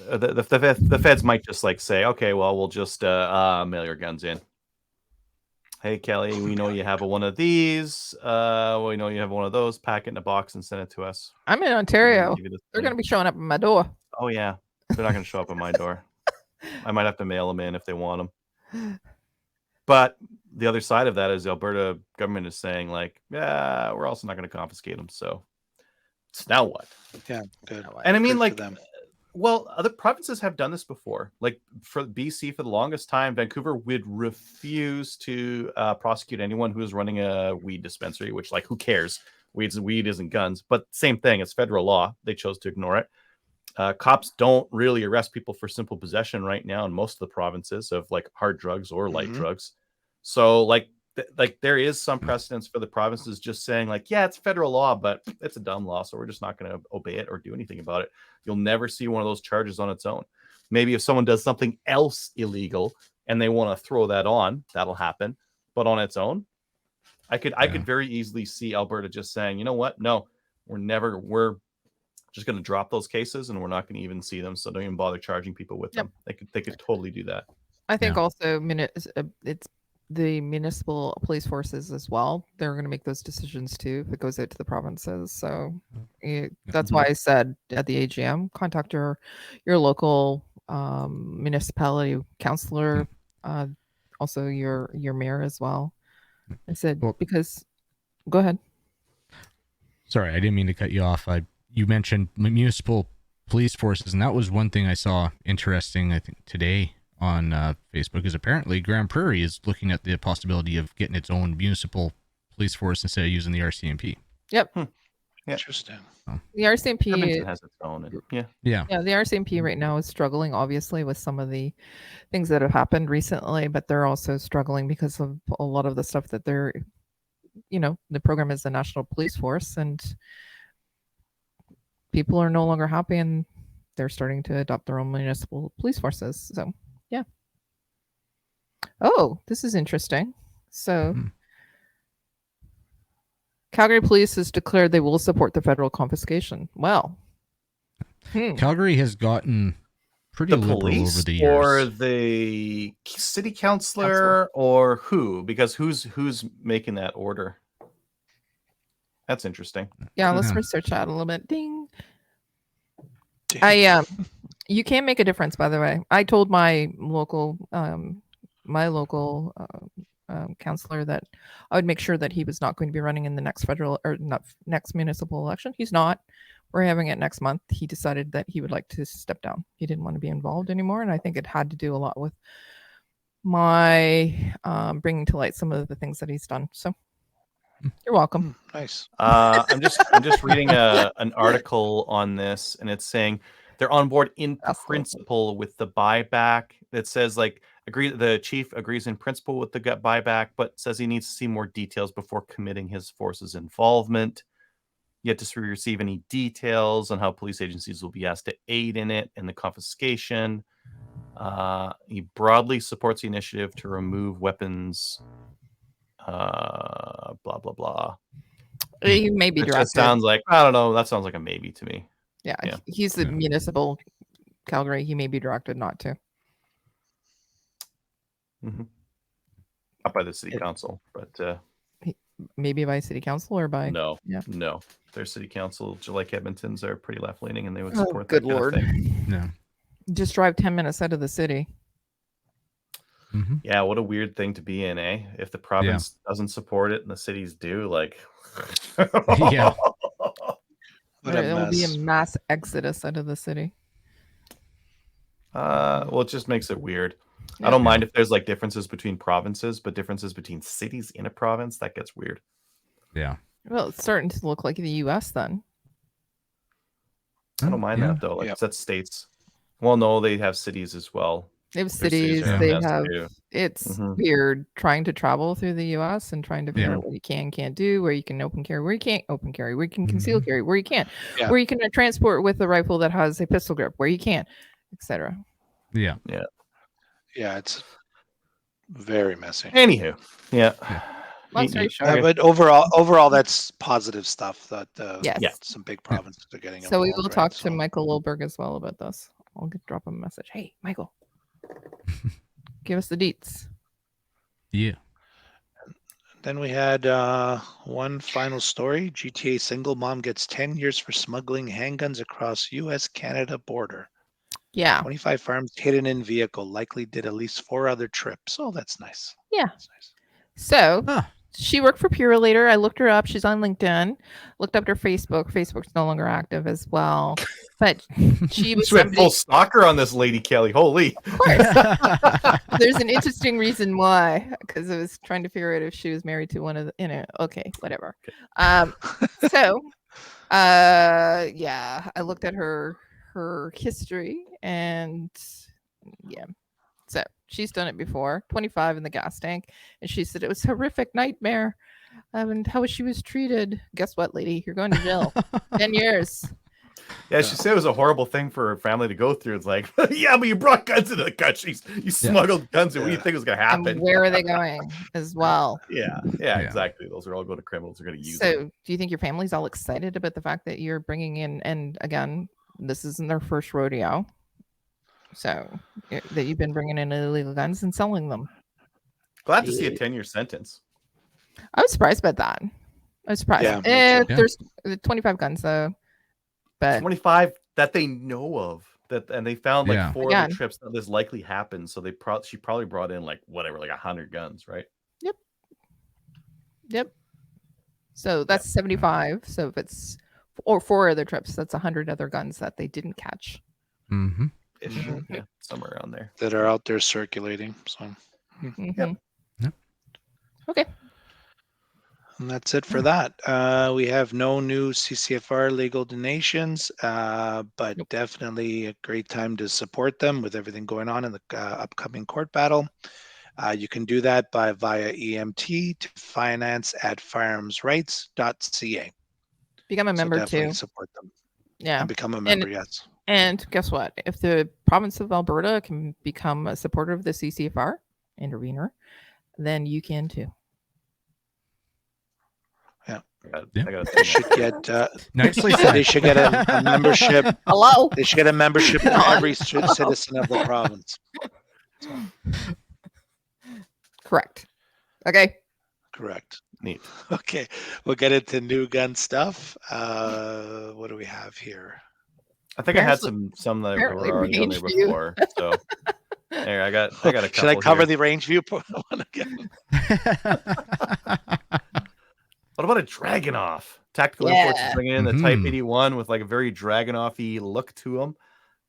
the feds might just say, okay, well, we'll just mail your guns in. Hey, Kelly, we know you have one of these. We know you have one of those. Pack it in a box and send it to us. I'm in Ontario. They're going to be showing up at my door. Oh, yeah. They're not going to show up at my door. I might have to mail them in if they want them. But the other side of that is the Alberta government is saying, we're also not going to confiscate them. So now what? Yeah, good. And I mean, Well, other provinces have done this before. Like for BC, for the longest time, Vancouver would refuse to prosecute anyone who is running a weed dispensary. Which, like, who cares? Weed isn't guns. But same thing. It's federal law. They chose to ignore it. Cops don't really arrest people for simple possession right now in most of the provinces of like hard drugs or light drugs. So like there is some precedence for the provinces just saying like, yeah, it's federal law, but it's a dumb law, so we're just not going to obey it or do anything about it. You'll never see one of those charges on its own. Maybe if someone does something else illegal and they want to throw that on, that'll happen. But on its own, I could very easily see Alberta just saying, you know what? No, we're just going to drop those cases and we're not going to even see them. So don't even bother charging people with them. They could totally do that. I think also it's the municipal police forces as well. They're going to make those decisions too if it goes out to the provinces. So that's why I said at the AGM, contact your local municipality councillor, also your mayor as well. I said because go ahead. Sorry, I didn't mean to cut you off. You mentioned municipal police forces, and that was one thing I saw interesting, I think, today on Facebook, is apparently Grand Prairie is looking at the possibility of getting its own municipal police force instead of using the RCMP. Yep. Yeah. Interesting. The RCMP Edmonton has its own. Yeah, the RCMP right now is struggling, obviously, with some of the things that have happened recently, but they're also struggling because of a lot of the stuff that they're, the program is the National Police Force, and people are no longer happy, and they're starting to adopt their own municipal police forces. So, yeah. Oh, this is interesting. So, Calgary Police has declared they will support the federal confiscation. Well, Calgary has gotten pretty liberal over the years. Or the city councillor, or who? Because who's making that order? That's interesting. Yeah, let's research that a little bit. Ding. You can make a difference, by the way. I told my local counselor that I would make sure that he was not going to be running in the next next municipal election. He's not. We're having it next month. He decided that he would like to step down. He didn't want to be involved anymore, and I think it had to do a lot with my bringing to light some of the things that he's done. So you're welcome. Nice. I'm just reading an article on this, and it's saying they're on board in principle with the buyback. It says like the chief agrees in principle with the buyback, but says he needs to see more details before committing his force's involvement. Yet to receive any details on how police agencies will be asked to aid in it and the confiscation. He broadly supports the initiative to remove weapons. Blah blah blah. He may be directed. It sounds like, I don't know. That sounds like a maybe to me. Yeah. He's the municipal Calgary. He may be directed not to. Not by the city council, but maybe by city council or by no. Their city council, like Edmonton's, are pretty left leaning, and they would support good that kind Lord. of thing. Yeah. Just drive 10 minutes out of the city. Yeah, what a weird thing to be in, eh? If the province doesn't support it and the cities do, like, yeah. There will be a mass exodus out of the city. Well, it just makes it weird. I don't mind if there's like differences between provinces, but differences between cities in a province, that gets weird. Yeah. Well, it's starting to look like the U.S. then. I don't mind that though. Like that's states. Well, no, they have cities as well. They have cities. They have. It's weird trying to travel through the U.S. and trying to figure out what you can't do, where you can open carry, where you can't open carry, where you can conceal carry, where you can't, where you can transport with a rifle that has a pistol grip, where you can't, etc. Yeah. It's very messy. Anywho, but overall, that's positive stuff. That some big provinces are getting. So we will talk to Michael Lilberg as well about this. I'll drop him a message. Hey, Michael, give us the deets. Yeah. Then we had one final story. GTA single mom gets 10 years for smuggling handguns across U.S.-Canada border. Yeah. 25 firearms hidden in vehicle. Likely did at least 4 other trips. Oh, that's nice. Yeah. That's nice. So she worked for Purelator. I looked her up. She's on LinkedIn. Looked up her Facebook. Facebook's no longer active as well. But she was She went somebody. full stalker on this lady, Kelly. Holy. Of course. There's an interesting reason why, because I was trying to figure out if she was married to one of the, okay, whatever. So, yeah, I looked at her history, and yeah, so she's done it before. 25 in the gas tank, and she said it was a horrific nightmare, and how she was treated. Guess what, lady? You're going to jail. 10 years. Yeah, she said it was a horrible thing for her family to go through. It's like, yeah, but you brought guns into the country. You smuggled guns in. What do you think was going to happen? And where are they going as well? Yeah, exactly. Those are all going to criminals. Are going to use So, them. do you think your family's all excited about the fact that you're bringing in, and again, this isn't their first rodeo, so that you've been bringing in illegal guns and selling them? Glad to see a 10-year sentence. I was surprised about that. I was surprised. Yeah, There's 25 guns though, but 25 that they know of. And they found like 4 Again. other trips that this likely happened. So she probably brought in like 100 guns, right? Yep. So that's 75. So if it's 4 other trips, that's 100 other guns that they didn't catch. Mm-hmm. Yeah, somewhere around there. That are out there circulating. So, Mhm. Yep. Okay. and that's it for that. We have no new CCFR legal donations, but definitely a great time to support them with everything going on in the upcoming court battle. You can do that via EMT to finance@firearmsrights.ca. Become a member definitely too. support them. Yeah. And become a member, yes. And guess what? If the province of Alberta can become a supporter of the CCFR intervener, then you can too. They should get Nicely they said. should get a membership. Hello. They should get a membership for every citizen of the province. So, Correct. Okay. correct. Neat. Okay, we'll get into new gun stuff. What do we have here? I think I had Apparently- some that apparently were already on there range view. before. So there, I got a couple. Should I cover here. the range view one again? What about a Dragunov? Tactical Yeah. Imports is bringing in the Type Mhm. 81 with like a very Dragunov-y look to them.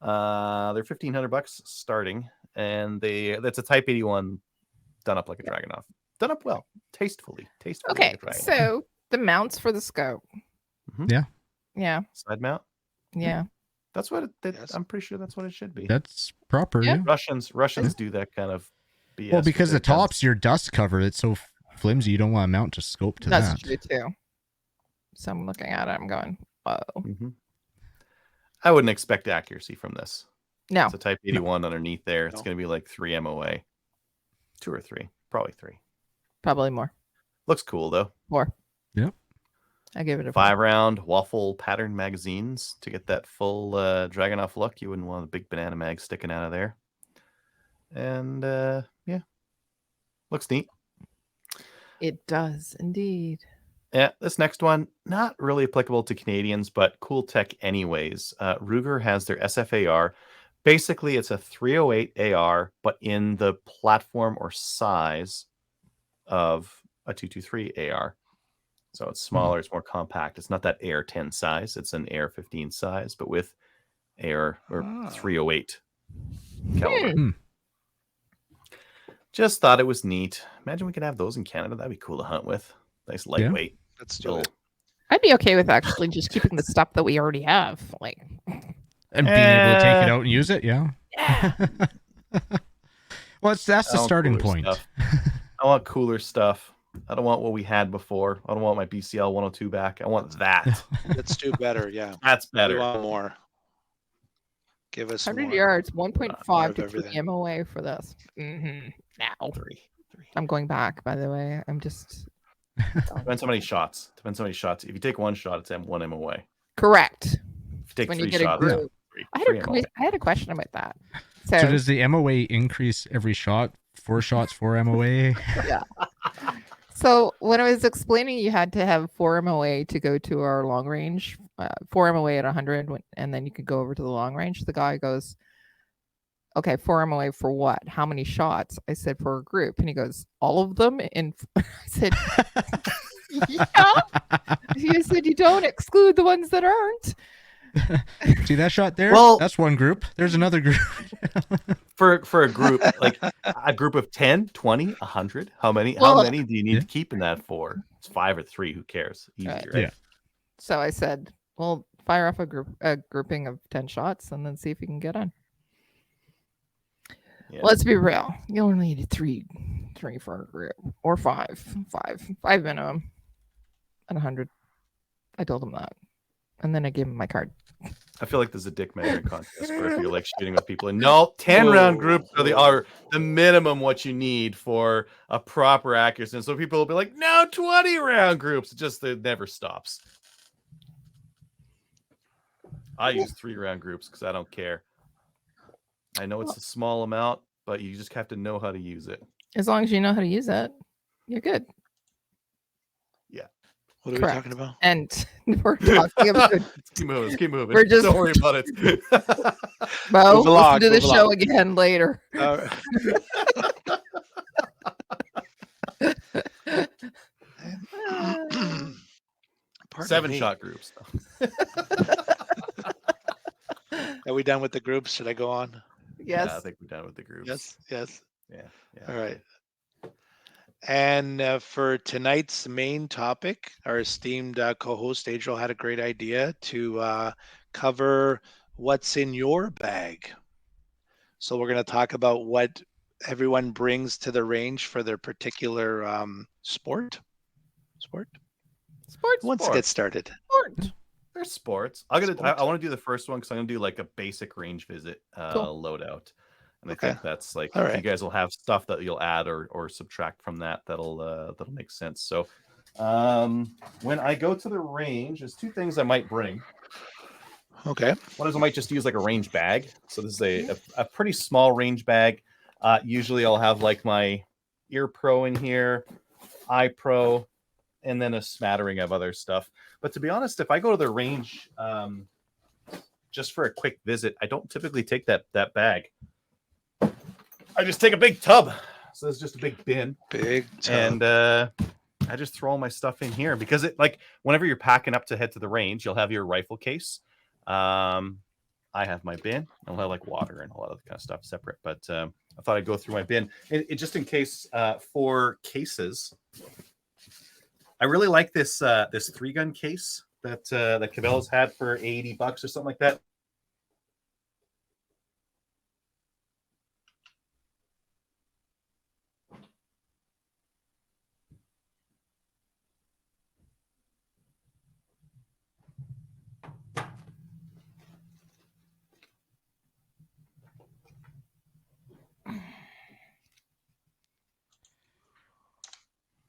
They're $1,500 starting, and that's a Type 81 done up like a Dragunov. Done up well, tastefully. Okay. like a Dragunov. So the mounts for the scope. Mhm. Yeah. Yeah. Side mount. Yeah. That's what Yes. I'm pretty sure that's what it should be. That's proper. Yeah. Yeah. Russians do that kind of BS. Well, with because their the guns. top's your dust cover. It's so flimsy. You don't want to mount a scope to That's that. true too. So I'm looking at it. I'm going, oh Mhm. I wouldn't expect accuracy from this. no. It's a Type 81 underneath there. It's No. going to be like 3 MOA. 2 or 3. Probably 3. Probably more. Looks cool, though. 4. Yep. I give it a 4. 5-round waffle pattern magazines to get that full Dragunov look. You wouldn't want a big banana mag sticking out of there. And, yeah. Looks neat. It does indeed. Yeah, this next one, not really applicable to Canadians, but cool tech anyways. Ruger has their SFAR. Basically, it's a 308 AR, but in the platform or size of a 223 AR. So it's smaller, it's more compact. It's not that AR-10 size. It's an AR-15 size, but with AR or 308 caliber. Hmm. Just thought it was neat. Imagine we could have those in Canada. That'd be cool to hunt with. Nice lightweight. Let's do it. I'd be okay with actually just keeping the stuff that we already have. Like, And being able to take it out and use it. Yeah. yeah. Well, that's the I want starting cooler point. stuff. I want cooler stuff. I don't want what we had before. I don't want my BCL 102 back. I want that. Let's do better. Yeah, That's we better. want more. Give us 100 more. yards, More 1.5 of to 3 everything. MOA for this. Now. 3. I'm going back, by the way. I'm just Depends how many shots. If you take one shot, it's M1 MOA. correct. If you take When 3 you get a shots, group. three I MOA. had a question about that. So does the MOA increase every shot? 4 shots, 4 MOA? So when I was explaining, you had to have 4 MOA to go to our long range, 4 MOA at 100, and then you could go over to the long range. The guy goes, okay, 4 MOA for what? How many shots? I said, for a group. And he goes, all of them? And I said, yeah. He said, you don't exclude the ones that aren't. See that shot there? Well- That's one group. There's another group. For a group, like a group of 10, 20, 100, how many Well, do you need to keep in that for? It's 5 or 3, who cares? Easy, Right. right? Yeah. So I said, well, fire off a grouping of 10 shots and then see if you can get on. Yeah. Let's be real. You only need three for a group, or five minimum at 100. I told him that, and then I gave him my card. I feel like there's a dick measuring contest where if you're like shooting with people, and no, 10-round groups are the minimum what you need for a proper accuracy. And so people will be like, no, 20-round groups. It never stops. I use 3-round groups because I don't care. I know it's a small amount, but you just have to know how to use it. As long as you know how to use it, you're good. What are we Correct. talking about? And we're talking about Let's keep moving. Let's keep moving. We're just- Don't worry about it. Bo. Move along, Listen to the move show along. again later. Pardon 7 me. shot groups. Are we done with the groups? Should I go on? Yes. Yeah, I think we're done with the groups. Yes. Yeah. All right. And for tonight's main topic, our esteemed co-host Adriel had a great idea to cover what's in your bag. So we're going to talk about what everyone brings to the range for their particular sport. Sports. Who wants to get started? Sport. There's sports. I Sports. want to do the first one because I'm gonna do like a basic range visit Cool. loadout, and Okay. I think that's like All you right. guys will have stuff that you'll add or subtract from that'll make sense. So when I go to the range, there's 2 things I might bring. Okay. One is I might just use like a range bag. So this is a pretty small range bag. Usually I'll have like my ear pro in here, eye pro, and then a smattering of other stuff. But to be honest, if I go to the range just for a quick visit, I don't typically take that bag. I just take a big tub. So it's just a big bin. Big tub. And I just throw all my stuff in here because it like whenever you're packing up to head to the range, you'll have your rifle case. I have my bin. I'll have like water and a lot of kind of stuff separate. But I thought I'd go through my bin. It just in case for cases. I really like this 3-gun case that Cabela's had for $80 or something like that.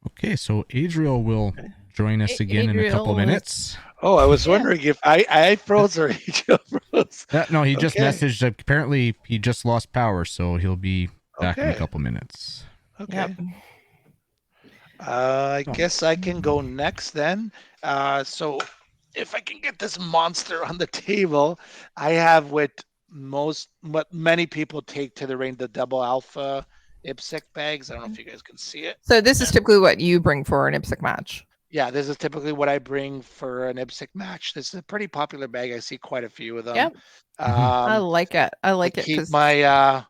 Okay, so Adriel will join us again in a couple Adriel is- minutes. Oh, I was wondering if I froze or Adriel froze. No, he just Okay. messaged. Apparently, he just lost power, so he'll be back in a Okay. couple minutes. Okay. Yep. I guess I can go next then. So if I can get this monster on the table, I have what many people take to the range, the double alpha IPSC bags. I don't know if you guys can see it. So this is typically what you bring for an IPSC match. Yeah, this is typically what I bring for an IPSC match. This is a pretty popular bag. I see quite a few of them. Yep. I like it. I like it keep because my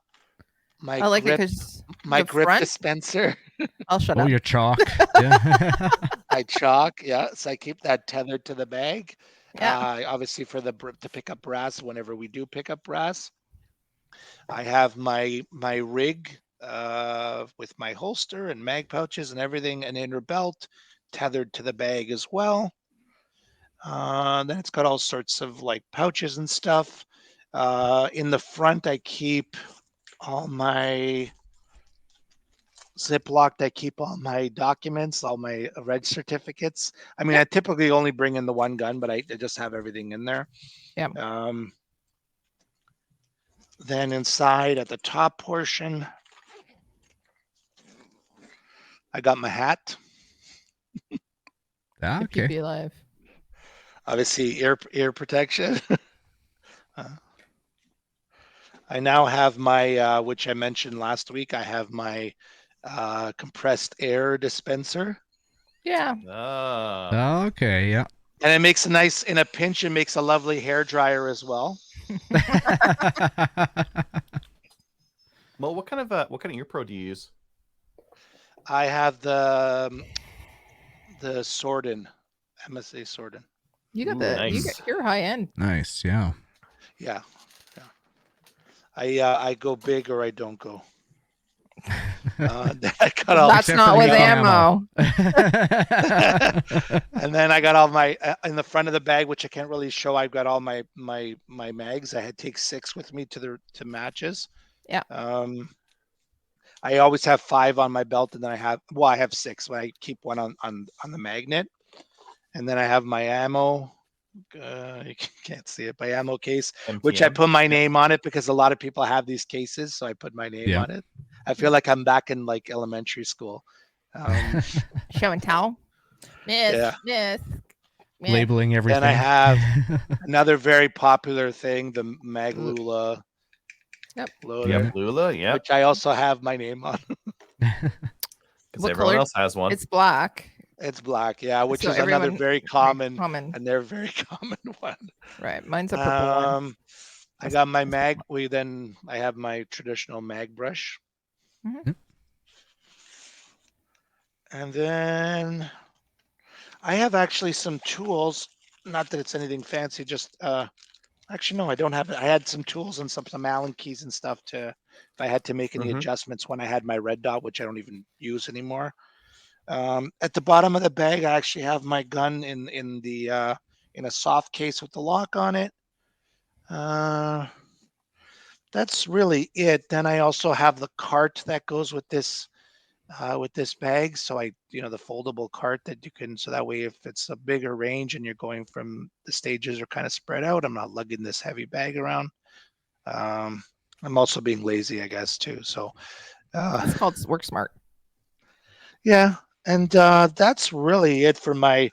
my I like it grip, because my the grip front- dispenser. I'll shut Oh, up. your chalk. Yeah. I chalk, yeah. So I keep that tethered to the bag. Yeah. Obviously for to pick up brass whenever we do pick up brass. I have my rig with my holster and mag pouches and everything, an inner belt tethered to the bag as well. Then it's got all sorts of like pouches and stuff. In the front, I keep all my Ziplocked. I keep all my documents, all my reg certificates. I mean, I typically only bring in the one gun, but I just have everything in there. Yeah. Then inside at the top portion, I got my hat. Ah, To okay. keep you alive. Obviously, ear protection. I now have my, which I mentioned last week. I have my compressed air dispenser, Yeah. Ah. Okay, yeah. and it makes a nice. In a pinch, it makes a lovely hair dryer as well. Well, what kind of ear pro do you use? I have the Sordin, MSA Sordin. You got Ooh, nice. you're high end. Nice, yeah. Yeah, yeah. I go big or I don't go. I got all, That's Except not for with the ammo. and then I got all my in the front of the bag, which I can't really show. I've got all my mags. I had to take 6 with me to matches. Yeah. I always have 5 on my belt, and then I have 6. But I keep one on the magnet, and then I have my ammo. You can't see it, my ammo case, which I MTM? put my name on it because a lot of people have these cases, so I put my name Yeah. on it. I feel like I'm back in like elementary school. Show and tell. Miss, Yeah. miss. Labeling everything. Then I have another very popular thing, the Maglula Yep. loader, Yep. Yep, Lula. Yep. which I also have my name on. Because What everyone color? else has one. It's black. It's black, yeah, which So is another everyone- very Right, common, common. and they're very common one. Right. Mine's a purple one. I got my mag. I have my traditional mag brush, Mhm. and then I have actually some tools. Not that it's anything fancy, just actually no, I don't have it. I had some tools and some Allen keys and stuff to if I had to make any Mhm. adjustments when I had my red dot, which I don't even use anymore. At the bottom of the bag, I actually have my gun in a soft case with the lock on it. That's really it. Then I also have the cart that goes with this bag. So the foldable cart that you can, so that way if it's a bigger range and you're going from the stages are kind of spread out, I'm not lugging this heavy bag around. I'm also being lazy, I guess, too. So It's called work smart. yeah, and that's really it for my.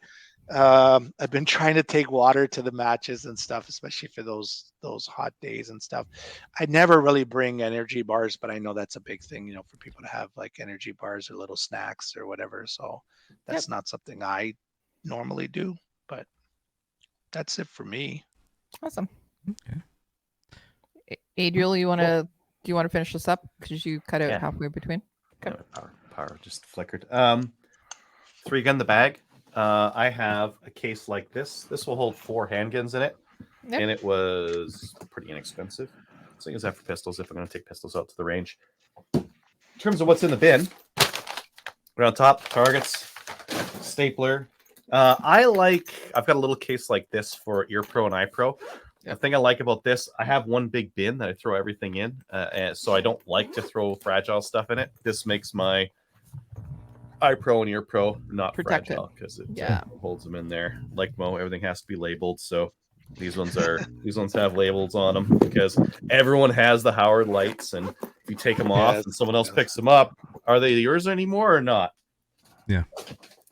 I've been trying to take water to the matches and stuff, especially for those hot days and stuff. I never really bring energy bars, but I know that's a big thing, for people to have like energy bars or little snacks or whatever. So that's not something I normally do, but that's it for me. Awesome. Okay. Adriel, do you want to finish this up because you cut out Yeah. halfway between? Yeah, power just flickered. 3-gun the bag. I have a case like this. This will hold 4 handguns in it, Yep. and it was pretty inexpensive. So I use that for pistols if I'm going to take pistols out to the range. In terms of what's in the bin, right on top, targets, stapler. I've got a little case like this for Ear Pro and Eye Pro. The thing I like about this, I have one big bin that I throw everything in, and so I don't like to throw fragile stuff in it. This makes my Eye Pro and Ear Pro not Protected. fragile because it Yeah. holds them in there. Like Mo, everything has to be labeled, so these ones have labels on them because everyone has the Howard lights, and if you take them off Yes, and someone else yes. picks them up, are they yours anymore or not? Yeah.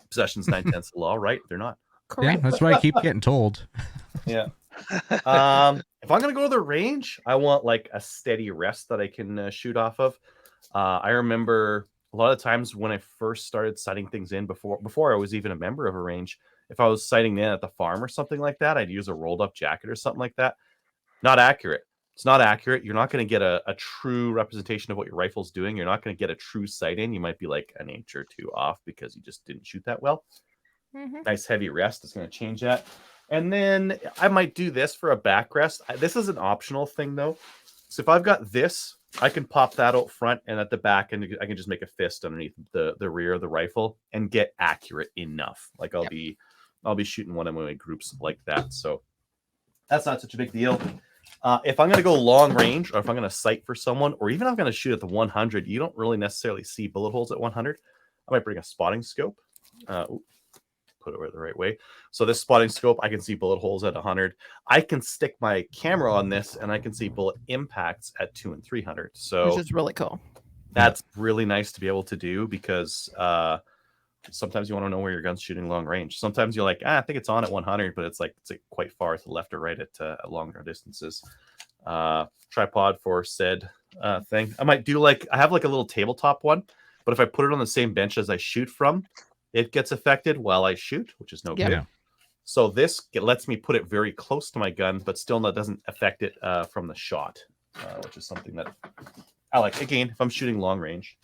Possession's 9/10 the law, right? They're not. Yeah, Correct. that's what I keep getting told. Yeah. If I'm gonna go to the range, I want like a steady rest that I can shoot off of. I remember a lot of times when I first started sighting things in before I was even a member of a range, if I was sighting in at the farm or something like that, I'd use a rolled up jacket or something like that. Not accurate. It's not accurate. You're not going to get a true representation of what your rifle's doing. You're not going to get a true sight in. You might be like an inch or 2 off because you just didn't shoot that well. Mhm. Nice heavy rest is going to change that. And then I might do this for a back rest. This is an optional thing though. So if I've got this, I can pop that out front and at the back, and I can just make a fist underneath the rear of the rifle and get accurate enough. Like I'll be shooting one of my groups like that. So that's not such a big deal. If I'm going to go long range, or if I'm going to sight for someone, or even if I'm going to shoot at the 100, you don't really necessarily see bullet holes at 100. I might bring a spotting scope. Put it the right way. So this spotting scope, I can see bullet holes at 100. I can stick my camera on this, and I can see bullet impacts at 200 and 300. So Which is really cool. that's really nice to be able to do because sometimes you want to know where your gun's shooting long range. Sometimes you're like, I think it's on at 100, but it's like quite far to the left or right at longer distances. tripod for said thing. I might do I have like a little tabletop one, but if I put it on the same bench as I shoot from, it gets affected while I shoot, which is no good. Yeah. So this lets me put it very close to my gun, but still doesn't affect it from the shot, which is something that I like. Again, if I'm shooting long range.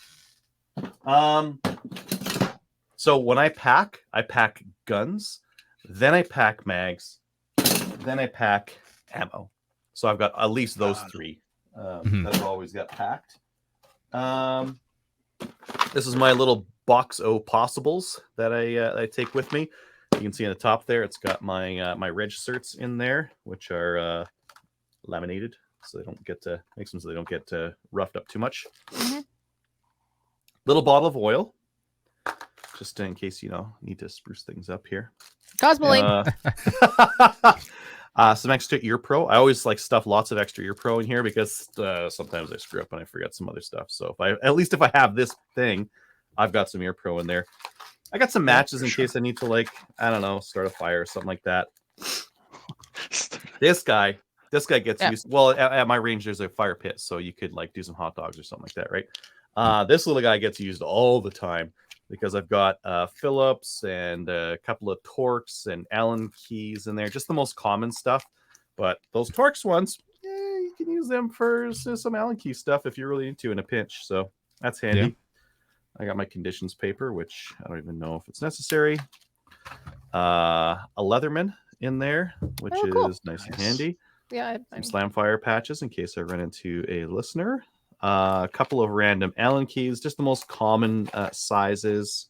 So when I pack guns, then I pack mags, then I pack ammo. So I've got at least those three that I've always got packed. This is my little box o' possibles that I take with me. You can see on the top there, it's got my my reg certs in there, which are laminated, so they don't get makes them so they don't get roughed up too much. Little bottle of oil, just in case need to spruce things up here. Cosmoline. Some extra ear pro. I always stuff lots of extra ear pro in here because sometimes I screw up and I forget some other stuff. So if I have this thing, I've got some ear pro in there. I got some matches in case I need to I don't know, start a fire or something like that. This guy gets used. Well, at my range, there's a fire pit, so you could do some hot dogs or something like that, right? This little guy gets used all the time because I've got Phillips and a couple of Torx and Allen keys in there, just the most common stuff. But those Torx ones, you can use them for some Allen key stuff if you're really into in a pinch. So that's handy. Yeah. I got my conditions paper, which I don't even know if it's necessary. A Leatherman in there, which is nice and handy. Yeah, some slam fire patches in case I run into a listener. A couple of random Allen keys, just the most common sizes.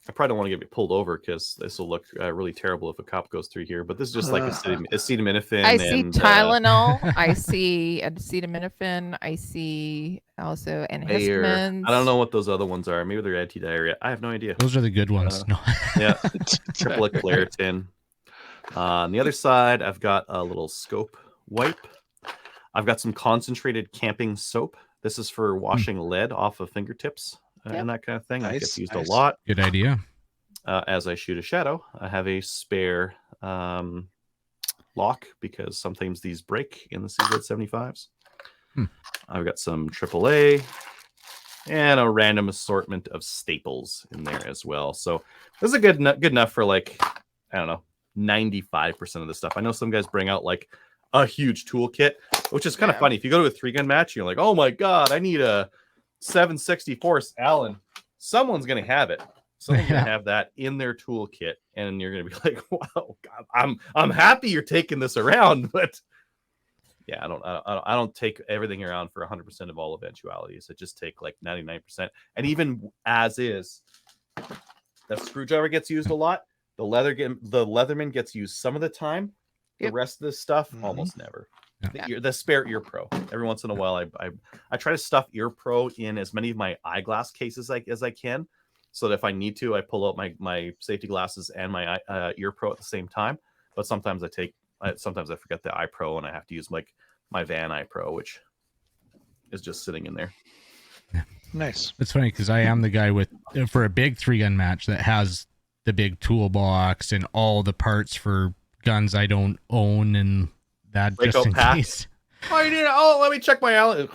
I probably don't want to get me pulled over because this will look really terrible if a cop goes through here. But this is just acetaminophen. I see Tylenol. I see acetaminophen. I see also antihistamines. I don't know what those other ones are. Maybe they're anti-diarrhea. I have no idea. Those are the good ones. No. Yeah, triple Claritin. On the other side, I've got a little scope wipe. I've got some concentrated camping soap. This is for washing lead off of fingertips. And that kind of thing. That gets used a lot. Good idea. As I shoot a shadow, I have a spare lock because sometimes these break in the CZ75s. I've got some AAA and a random assortment of staples in there as well. So this is good enough for I don't know, 95% of the stuff. I know some guys bring out a huge toolkit, which is kind of funny. If you go to a 3-gun match, you're like, oh my God, I need a 764 Allen. Someone's gonna have it. Someone's gonna have that in their toolkit, and you're gonna be like, "Wow, God, I'm happy you're taking this around." But yeah, I don't take everything around for 100% of all eventualities. I just take 99%, and even as is, the screwdriver gets used a lot. The Leatherman gets used some of the time. The rest of this stuff almost never. The spare ear pro. Every once in a while, I try to stuff ear pro in as many of my eyeglass cases as I can, so that if I need to, I pull out my safety glasses and my ear pro at the same time. But sometimes sometimes I forget the eye pro and I have to use my Van eye pro, which is just sitting in there. Nice. It's funny because I am the guy for a big 3-gun match that has the big toolbox and all the parts for guns I don't own and that just in case. Let me check my Allen.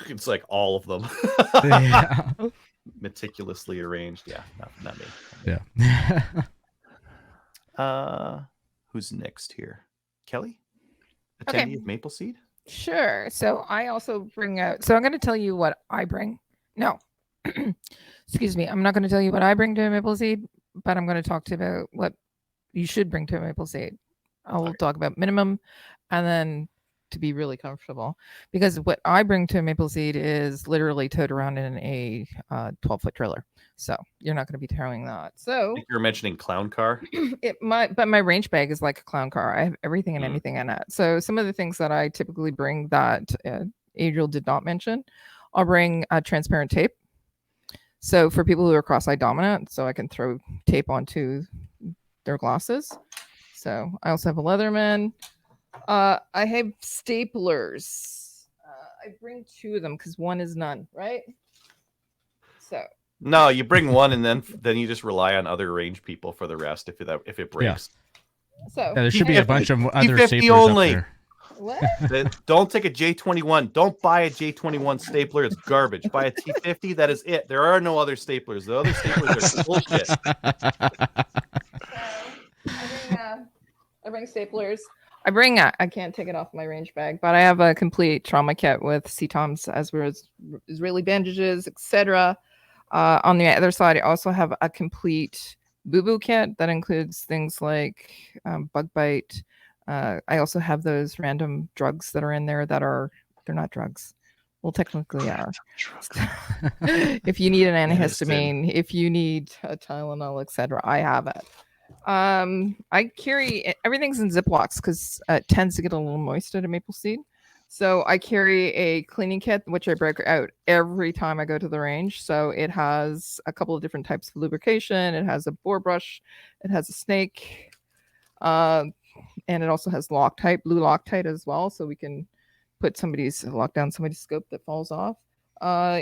It's all of them. Yeah. Meticulously arranged. Yeah, not me. Yeah. Who's next here? Kelly? Attendee of Maple Seed? Sure. So I also bring out. So I'm going to tell you what I bring. No. Excuse me. I'm not going to tell you what I bring to a Maple Seed, but I'm going to talk to you about what you should bring to a Maple Seed. I'll talk about minimum and then to be really comfortable, because what I bring to a Maple Seed is literally towed around in a 12-foot trailer. So you're not going to be towing that. So I think you're mentioning clown car. But my range bag is like a clown car. I have everything and anything in it. So some of the things that I typically bring that Adriel did not mention, I'll bring transparent tape. So for people who are cross-eye dominant, so I can throw tape onto their glasses. So I also have a Leatherman. I have staplers. I bring 2 of them because 1 is none, right? So no, you bring 1 and then you just rely on other range people for the rest if it breaks. So Yeah, there should be a bunch of other T50 staplers only. up what? Don't take a J21. Don't buy a J21 stapler. It's garbage. Buy a T50. That is it. There are no other staplers. The other staplers are bullshit. So I bring staplers. I can't take it off my range bag, but I have a complete trauma kit with CTOMs as well as Israeli bandages, etc. On the other side, I also have a complete boo-boo kit that includes things like bug bite. I also have those random drugs that are in there they're not drugs. Well, technically are. If you need an antihistamine, if you need a Tylenol, etc., I have it. I carry everything's in Ziplocs because it tends to get a little moist at a maple seed. So I carry a cleaning kit, which I break out every time I go to the range. So it has a couple of different types of lubrication. It has a boar brush. It has a snake. And it also has Loctite, blue Loctite as well. So we can lock down somebody's scope that falls off.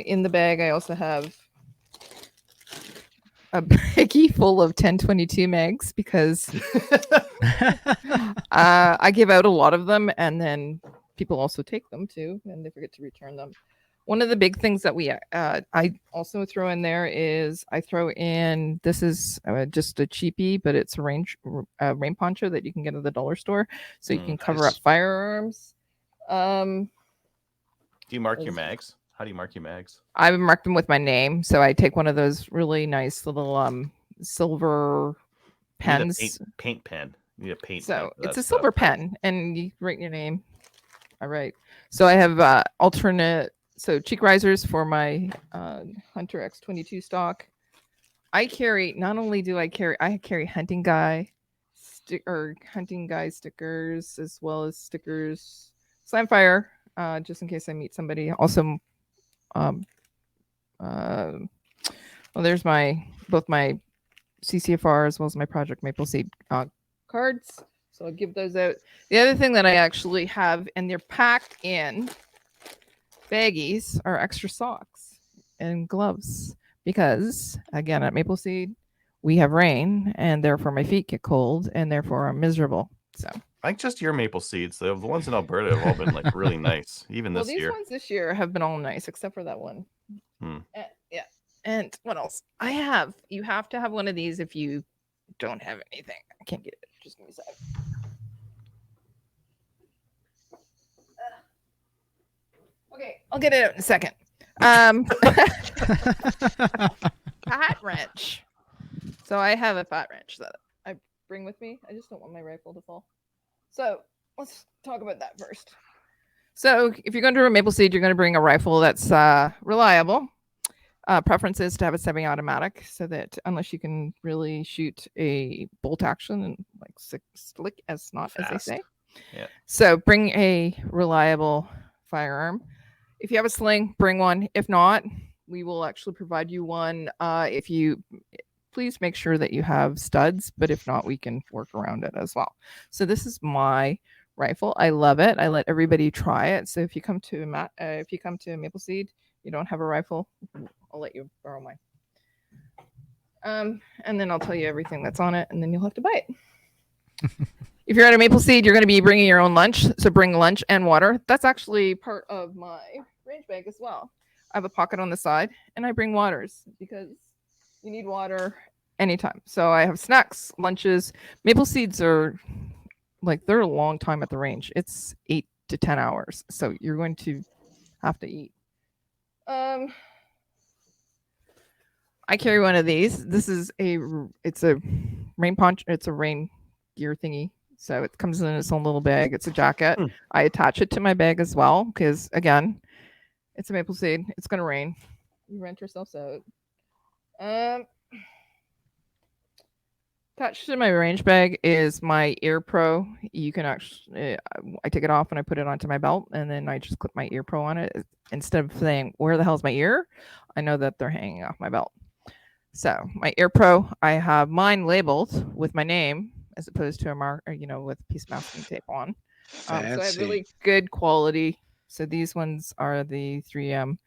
In the bag, I also have a baggie full of 1022 megs because I give out a lot of them, and then people also take them too, and they forget to return them. One of the big things that I also throw in there is this is just a cheapie, but it's a rain poncho that you can get at the dollar store, so you can cover up firearms. Do you mark your mags? How do you mark your mags? I mark them with my name. So I take one of those really nice little silver pens. Paint pen. You need a paint pen. So it's a silver pen, and you write your name. All right. So I have alternate cheek risers for my Hunter X22 stock. I carry hunting guy stickers as well as stickers Slamfire, just in case I meet somebody. Also, there's both my CCFR as well as my Project Maple Seed cards. So I'll give those out. The other thing that I actually have, and they're packed in baggies, are extra socks and gloves. Because, again, at Maple Seed, we have rain, and therefore my feet get cold, and therefore I'm miserable. So I think just your maple seeds. The ones in Alberta have all been like really nice, even this year. These ones this year have been all nice, except for that one. Yeah. And what else? You have to have one of these if you don't have anything. I can't get it. Just give me a sec. Okay, I'll get it out in a second. Fat wrench. So I have a fat wrench that I bring with me. I just don't want my rifle to fall. So let's talk about that first. So if you're going to do a maple seed, you're going to bring a rifle that's reliable. Preference is to have a semi-automatic, so that unless you can really shoot a bolt action and like slick as snot, as they say. Yeah. So bring a reliable firearm. If you have a sling, bring one. If not, we will actually provide you one. If you please make sure that you have studs, but if not, we can work around it as well. So this is my rifle. I love it. I let everybody try it. So if you come to Maple Seed, you don't have a rifle, I'll let you borrow mine. And then I'll tell you everything that's on it, and then you'll have to buy it. If you're at a Maple Seed, you're going to be bringing your own lunch. So bring lunch and water. That's actually part of my range bag as well. I have a pocket on the side, and I bring waters because you need water anytime. So I have snacks, lunches. Maple Seeds are they're a long time at the range. It's 8 to 10 hours. So you're going to have to eat. I carry one of these. It's a rain poncho. It's a rain gear thingy. So it comes in its own little bag. It's a jacket. I attach it to my bag as well because, again, it's a Maple Seed. It's going to rain. You rent yourselves out. Attached to my range bag is my Ear Pro. You can actually, I take it off and I put it onto my belt, and then I just clip my Ear Pro on it. Instead of saying, where the hell's my ear? I know that they're hanging off my belt. So my Ear Pro, I have mine labeled with my name as opposed to a mark, with a piece of masking tape on. So I have really good quality. So these ones are the 3M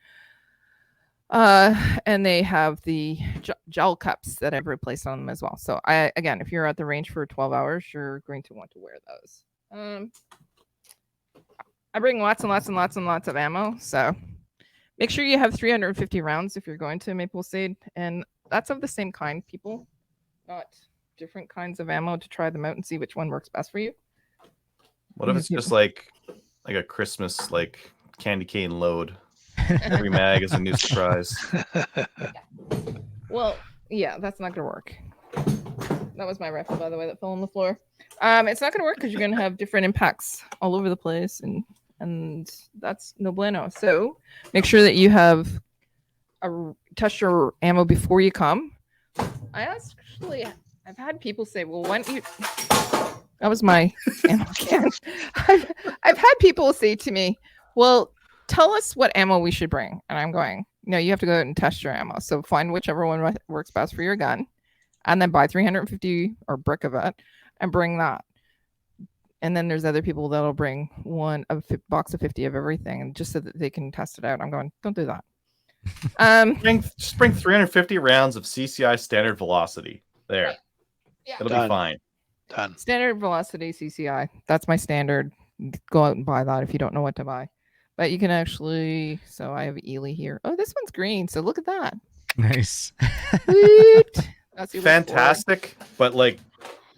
And they have the gel cups that I've replaced on them as well. So again, if you're at the range for 12 hours, you're going to want to wear those. I bring lots and lots and lots and lots of ammo. So make sure you have 350 rounds if you're going to Maple Seed. And that's of the same kind, people, not different kinds of ammo to try them out and see which one works best for you. What if it's just like a Christmas like candy cane load? Every mag is a new surprise. Well, yeah, that's not gonna work. That was my rifle, by the way, that fell on the floor. It's not gonna work because you're gonna have different impacts all over the place, and that's no bueno. So make sure that you have test your ammo before you come. I've had people say, "Well, why don't you?" That was my ammo can. I've had people say to me, "Well, tell us what ammo we should bring." And I'm going, "No, you have to go out and test your ammo. So find whichever one works best for your gun, and then buy 350 or brick of it and bring that." And then there's other people that'll bring box of 50 of everything, and just so that they can test it out. I'm going, "Don't do that." Just bring 350 rounds of CCI standard velocity. There. Right. Yeah. It'll be fine. Done. Standard velocity CCI. That's my standard. Go out and buy that if you don't know what to buy. But you can actually. So I have Ely here. Oh, this one's green. So look at that. Nice. That's fantastic, but like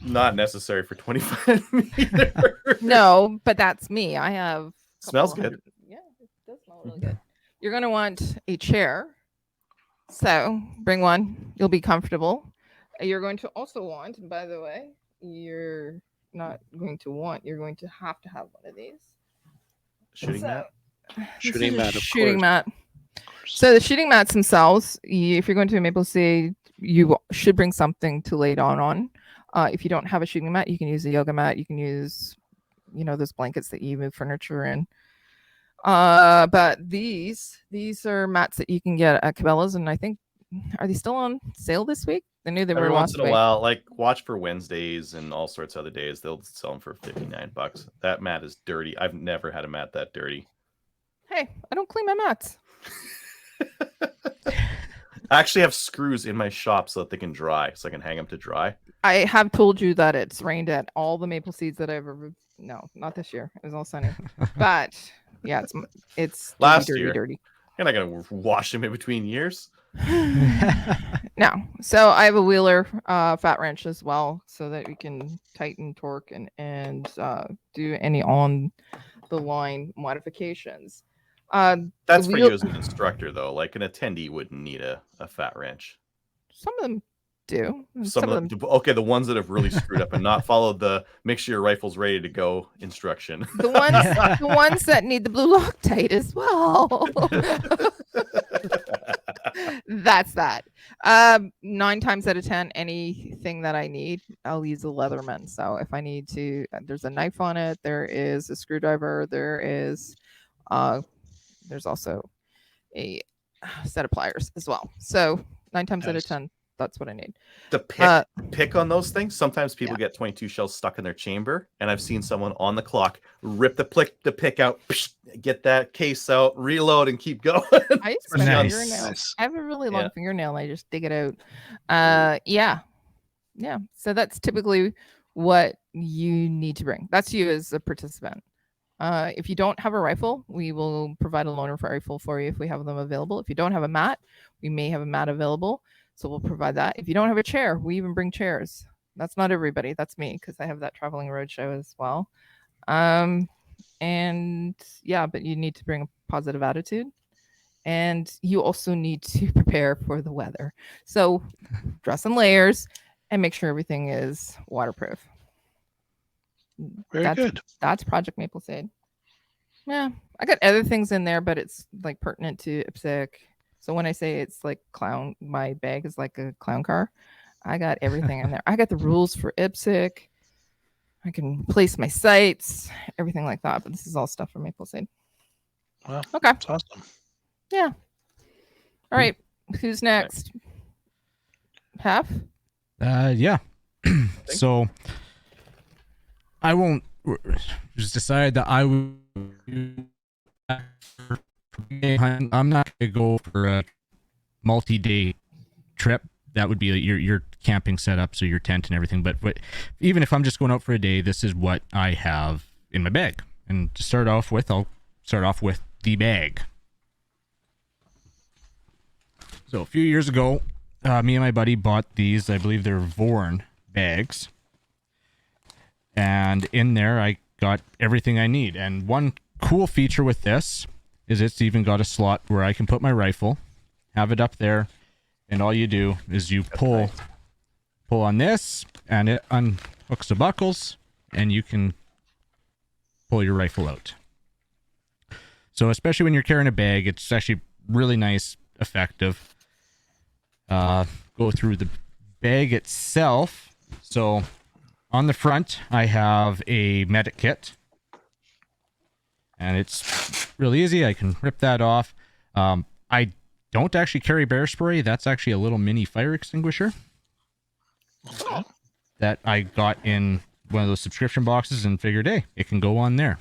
not necessary for 25 meters. No, but that's me. I have. Smells good. Yeah, it does smell really good. You're going to want a chair. So bring one. You'll be comfortable. You're going to also want, by the way, you're not going to want, you're going to have one of these. Shooting mat? Shooting mat, of Shooting course. mat. So the shooting mats themselves, if you're going to Maple Seed, you should bring something to lay down on. If you don't have a shooting mat, you can use a yoga mat. You can use, those blankets that you move furniture in. But these are mats that you can get at Cabela's, and I think, are they still on sale this week? I knew they were Every once last in a week. while, like watch for Wednesdays and all sorts of other days. They'll sell them for $59. That mat is dirty. I've never had a mat that dirty. Hey, I don't clean my mats. I actually have screws in my shop so that they can dry, so I can hang them to dry. I have told you that it's rained at all the Maple Seeds that I've ever. No, not this year. It was all sunny. But yeah, it's Last dirty, year. dirty. You're not gonna wash them in between years. No. So I have a Wheeler fat wrench as well, so that we can tighten, torque, and do any on the line modifications. That's for you as an instructor, though. Like an attendee wouldn't need a fat wrench. Some of them do. Some of them. Okay, the ones that have really screwed up and not followed the make sure your rifle's ready to go instruction. The ones that need the blue Loctite as well. That's that. 9 times out of 10, anything that I need, I'll use a Leatherman. So if I need to, there's a knife on it. There is a screwdriver. There's also a set of pliers as well. So 9 times out of 10, that's what I need. The pick on those things. Sometimes people get 22 shells stuck in their chamber, and I've seen someone on the clock rip the pick out, get that case out, reload, and keep going. I use my fingernails. I have a really long fingernail, and I just dig it out. Yeah. So that's typically what you need to bring. That's you as a participant. If you don't have a rifle, we will provide a loaner rifle for you if we have them available. If you don't have a mat, we may have a mat available. So we'll provide that. If you don't have a chair, we even bring chairs. That's not everybody. That's me, because I have that traveling roadshow as well. And yeah, but you need to bring a positive attitude. And you also need to prepare for the weather. So dress in layers and make sure everything is waterproof. Very good. That's Project Maple Seed. Yeah, I got other things in there, but it's like pertinent to IPSC. So when I say it's like my bag is like a clown car, I got everything in there. I got the rules for IPSC. I can place my sights, everything like that. But this is all stuff from Maple Seed. Wow. Okay. That's awesome. Yeah. All right. Who's next? Half? Yeah. So I won't just decide that I will. I'm not gonna go for multi-day trip, that would be your camping setup, so your tent and everything. But even if I'm just going out for a day, this is what I have in my bag. And to start off with, I'll start off with the bag. So a few years ago, me and my buddy bought these. I believe they're Vorn bags. And in there, I got everything I need. And one cool feature with this is it's even got a slot where I can put my rifle, have it up there, and all you do is you pull on this, and it unhooks the buckles, and you can pull your rifle out. So especially when you're carrying a bag, it's actually really nice, effective. Go through the bag itself. So on the front, I have a medic kit. And it's really easy. I can rip that off. I don't actually carry bear spray. That's actually a little mini fire extinguisher that I got in one of those subscription boxes and figured, hey, it can go on there.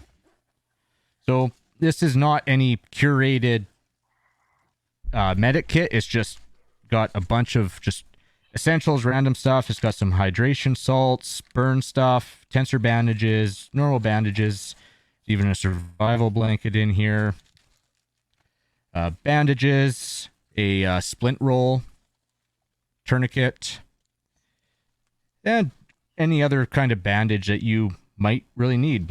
So this is not any curated medic kit. It's just got a bunch of just essentials, random stuff. It's got some hydration salts, burn stuff, tensor bandages, normal bandages, even a survival blanket in here, bandages, a splint roll, tourniquet, and any other kind of bandage that you might really need.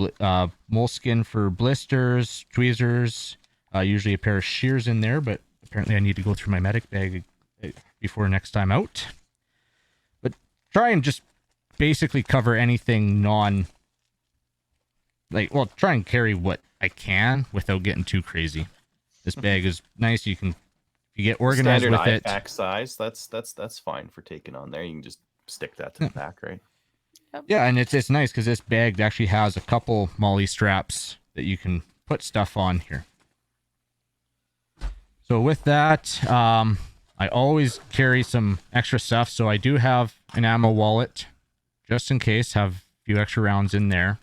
Moleskin for blisters, tweezers, usually a pair of shears in there, but apparently I need to go through my medic bag before next time out. But try and just basically cover anything try and carry what I can without getting too crazy. This bag is nice. You get organized Standard with it. pack size. That's fine for taking on there. You can just stick that to the back, right? Yeah, and it's nice because this bag actually has a couple MOLLE straps that you can put stuff on here. So with that, I always carry some extra stuff. So I do have an ammo wallet just in case. Have a few extra rounds in there.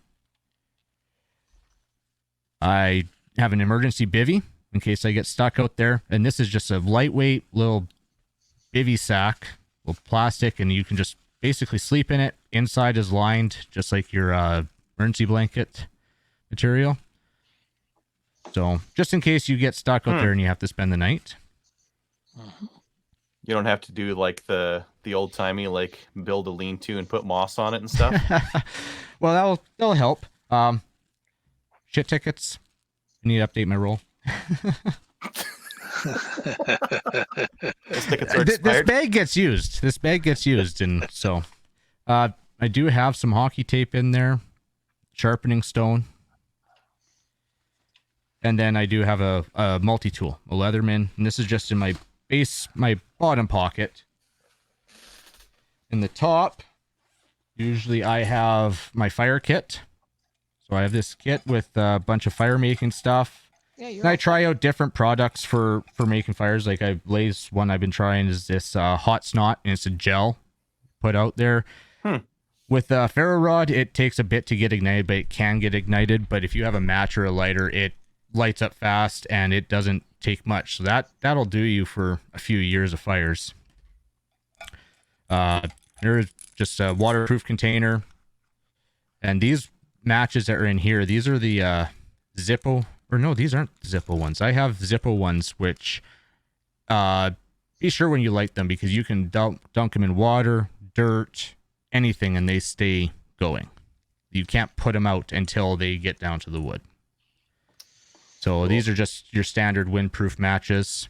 I have an emergency bivvy in case I get stuck out there. And this is just a lightweight little bivvy sack, little plastic, and you can just basically sleep in it. Inside is lined just like your emergency blanket material. So just in case you get stuck out there and you have to spend the night. You don't have to do like the old timey, like build a lean-to and put moss on it and stuff. Well, that'll help. Shit tickets. I need to update my roll. Those tickets are This expired. bag gets used. And so I do have some hockey tape in there, sharpening stone. And then I do have a multi-tool, a Leatherman. And this is just in my bottom pocket. In the top, usually I have my fire kit. So I have this kit with a bunch of fire making stuff. Yeah, And I try out different products for making fires. Like latest one I've been trying is this hot snot, and it's a gel put out there. With a ferro rod, it takes a bit to get ignited, but it can get ignited. But if you have a match or a lighter, it lights up fast and it doesn't take much. So that'll do you for a few years of fires. There's just a waterproof container. And these matches that are in here, these are the Zippo, or no, these aren't Zippo ones. I have Zippo ones, which be sure when you light them, because you can dunk them in water, dirt, anything, and they stay going. You can't put them out until they get down to the wood. So cool. These are just your standard windproof matches.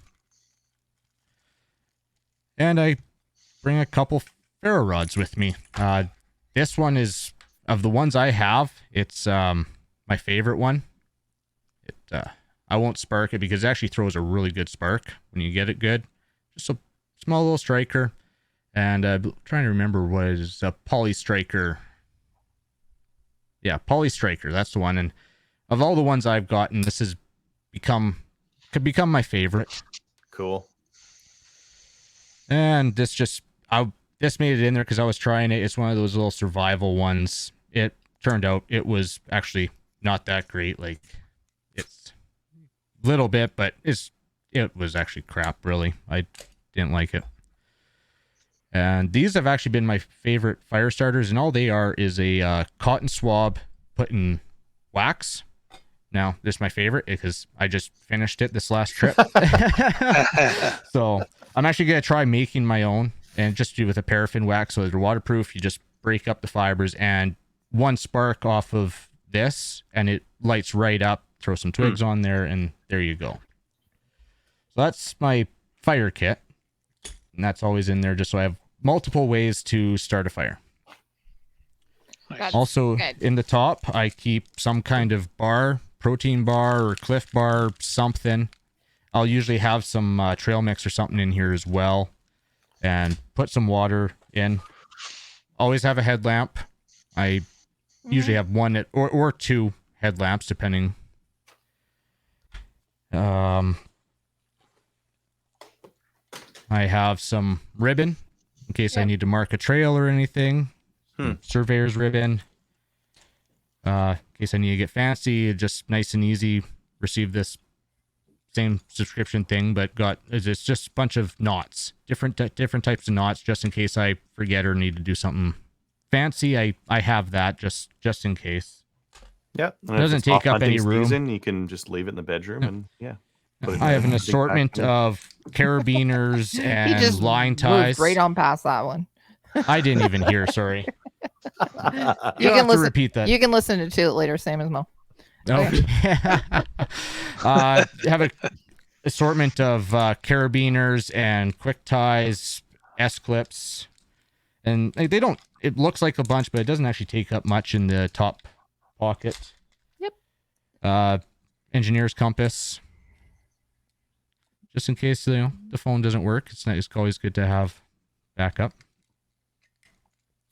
And I bring a couple ferro rods with me. This one is, of the ones I have, it's my favorite one. I won't spark it because it actually throws a really good spark when you get it good. Just a small little striker. And I'm trying to remember what it is, a poly striker. Yeah, poly striker, that's the one. And of all the ones I've gotten, this has could become my favorite. Cool. And this made it in there because I was trying it. It's one of those little survival ones. It turned out it was actually not that great. Like, it's a little bit, but it was actually crap, really. I didn't like it. And these have actually been my favorite fire starters, and all they are is a cotton swab put in wax. Now, this is my favorite because I just finished it this last trip. So I'm actually going to try making my own and just do with a paraffin wax. So they're waterproof. You just break up the fibers and one spark off of this and it lights right up. Throw some twigs on there and there you go. So that's my fire kit. And that's always in there just so I have multiple ways to start a fire. That's Also, good. in the top, I keep some kind of bar, protein bar or Cliff bar, something. I'll usually have some trail mix or something in here as well. And put some water in. Always have a headlamp. I usually have one or two headlamps, depending. I have some ribbon in case I need to mark a trail or anything. Surveyor's ribbon. In case I need to get fancy, just nice and easy. Receive this same subscription thing, but it's just a bunch of knots, different types of knots, just in case I forget or need to do something fancy. I have that just in case. Yeah, and It doesn't if it's take up any hunting room. season, you can just leave it in the bedroom and put it I in have an a big assortment pack. of carabiners He and just line ties. moved right on past that one. I didn't even hear. Sorry. You You'll can have to listen. repeat that. You can listen to it later, same as Mo. Okay. Have a assortment of carabiners and quick ties, S clips, and they don't. It looks like a bunch, but it doesn't actually take up much in the top pocket. Yep. Engineer's compass, just in case the phone doesn't work. It's always good to have backup.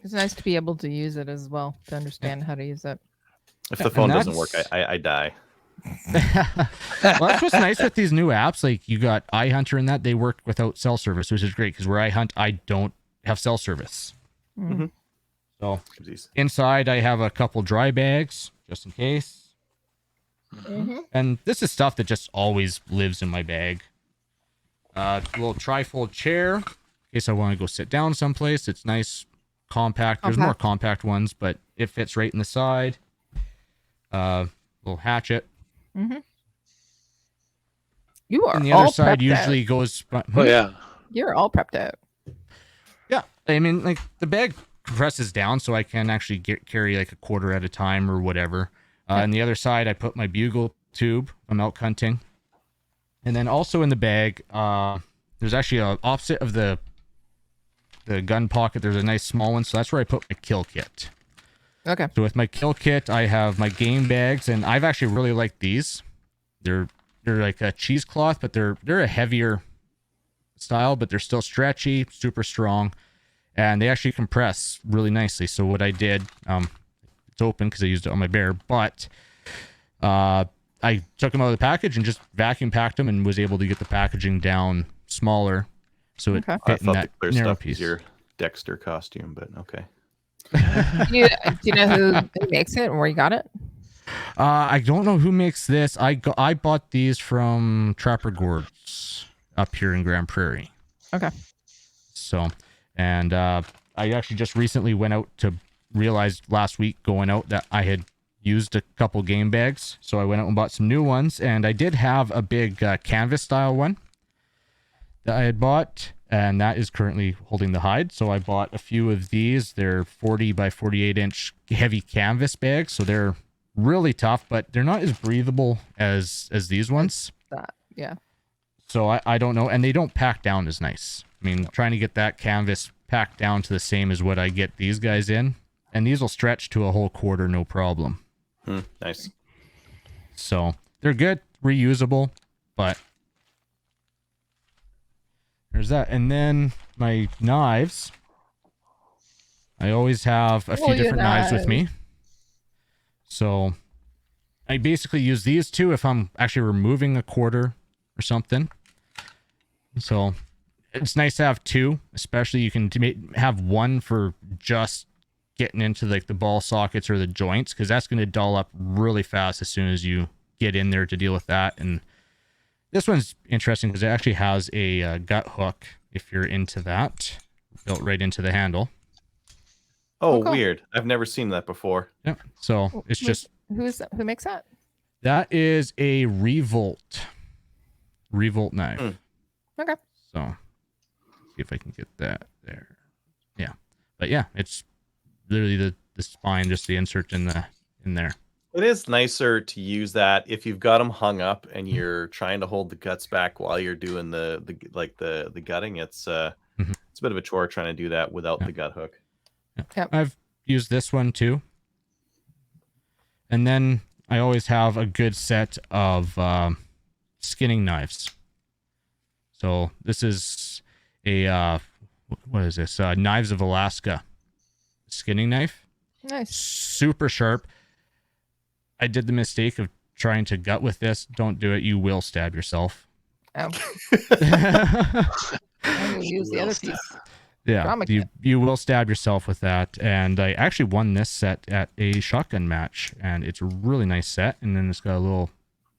It's nice to be able to use it as well, to understand how to use it. If the phone doesn't work, that's- I die. Well, that's what's nice with these new apps. Like you got iHunter and that they work without cell service, which is great because where I hunt, I don't have cell service. So inside, I have a couple dry bags just in case. And this is stuff that just always lives in my bag. Little trifold chair in case I want to go sit down someplace. It's nice, compact. There's more compact ones, but it fits right in the side. Little hatchet. You are And the all other side prepped usually out. goes. Oh yeah. You're all prepped out. Yeah, I mean, like the bag compresses down, so I can actually carry like a quarter at a time or whatever. And the other side, I put my bugle tube. I'm elk hunting, and then also in the bag, there's actually a opposite of the gun pocket. There's a nice small one, so that's where I put my kill kit. Okay. So with my kill kit, I have my game bags, and I've actually really liked these. They're like a cheesecloth, but they're a heavier style, but they're still stretchy, super strong, and they actually compress really nicely. So what I did, it's open because I used it on my bear, but I took them out of the package and just vacuum packed them and was able to get the packaging down smaller, so it Okay. I fit in thought the that clear narrow stuff piece. was your Dexter costume, but okay. Do you know who makes it and where you got it? I don't know who makes this. I bought these from Trapper Gord's up here in Grand Prairie. Okay. So, and I actually just recently went out to realize last week going out that I had used a couple game bags. So I went out and bought some new ones, and I did have a big canvas style one that I had bought, and that is currently holding the hide. So I bought a few of these. They're 40 by 48 inch heavy canvas bags, so they're really tough, but they're not as breathable as these ones. Yeah. So I don't know, and they don't pack down as nice. I mean, trying to get that canvas packed down to the same as what I get these guys in, and these will stretch to a whole quarter, no problem. Nice. So they're good, reusable, but there's that. And then my knives. I always have a few your different knives with me. So I basically use these two if I'm actually removing a quarter or something. So it's nice to have two, especially you can have one for just getting into like the ball sockets or the joints, because that's going to dull up really fast as soon as you get in there to deal with that. And this one's interesting because it actually has a gut hook if you're into that. Built right into the handle. Oh, Oh, cool. weird. I've never seen that before. Yep. So it's just Who makes that? that is a Revolt knife. Mm. Okay. So see if I can get that there. Yeah. But yeah, it's literally the spine, just the insert in there. It is nicer to use that if you've got them hung up and you're trying to hold the guts back while you're doing the gutting. It's it's a bit of a chore trying to do that without the gut hook. Yep. I've used this one too. And then I always have a good set of skinning knives. So this is a what is this? Knives of Alaska skinning knife. Nice. Super sharp. I did the mistake of trying to gut with this. Don't do it. You will stab yourself. Oh. I will use the other piece. Yeah, Drama you will stab yourself with that. And I actually won this set at a shotgun match, and it's a really nice set. And then it's got a little,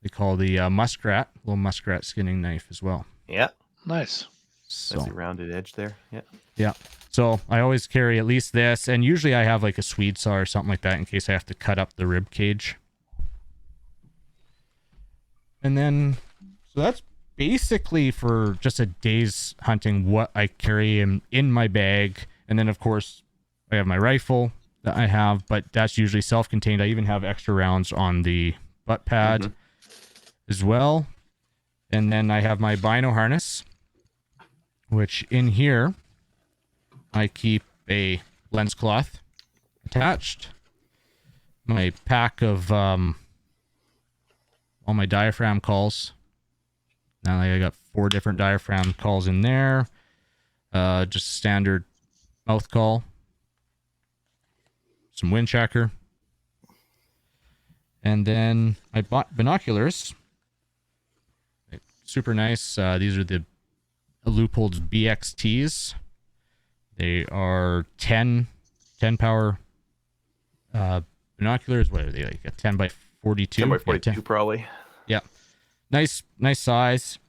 they call the little muskrat skinning knife as well. Yeah. Nice. So, Nice rounded edge there. Yeah. yeah. So I always carry at least this, and usually I have like a Swede saw or something like that in case I have to cut up the rib cage. And then, so that's basically for just a day's hunting what I carry in my bag. And then of course I have my rifle that I have, but that's usually self-contained. I even have extra rounds on the butt pad as well. And then I have my bino harness, which in here I keep a lens cloth attached, my pack of all my diaphragm calls. Now I got 4 different diaphragm calls in there. Just standard mouth call. Some wind checker. And then I bought binoculars. Super nice. These are the Leupold's BXTs. They are 10 power binoculars. What are they, like a 10 by 42? 10 by 42 probably. Yeah. Nice size.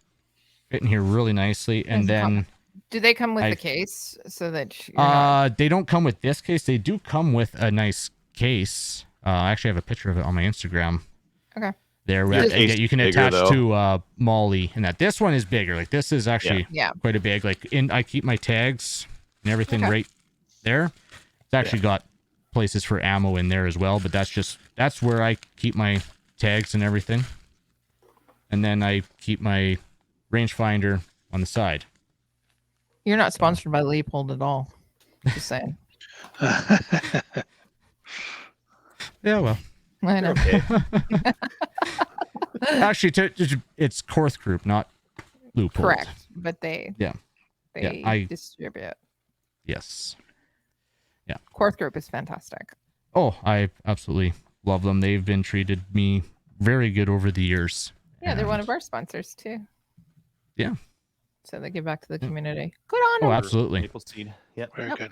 Fit in here really nicely. And then do they come with the case so that you're not... they don't come with this case. They do come with a nice case. I actually have a picture of it on my Instagram. Okay. There that you can attach to Molly, and that this one is bigger. Like this is actually quite a big. Like I keep my tags and everything right there. It's actually got places for ammo in there as well, but that's where I keep my tags and everything. And then I keep my rangefinder on the side. You're not sponsored by Leopold at all. Just saying. Yeah, well. I know. Okay. Actually, it's Korth Group, not Leupold. Correct. But they distribute. Yes. Yeah. Korth Group is fantastic. Oh, I absolutely love them. They've been treated me very good over the years. Yeah, they're one of our sponsors too. Yeah. So they give back to the community. Good on them. Oh, absolutely. Maple seed. Yep. Very good.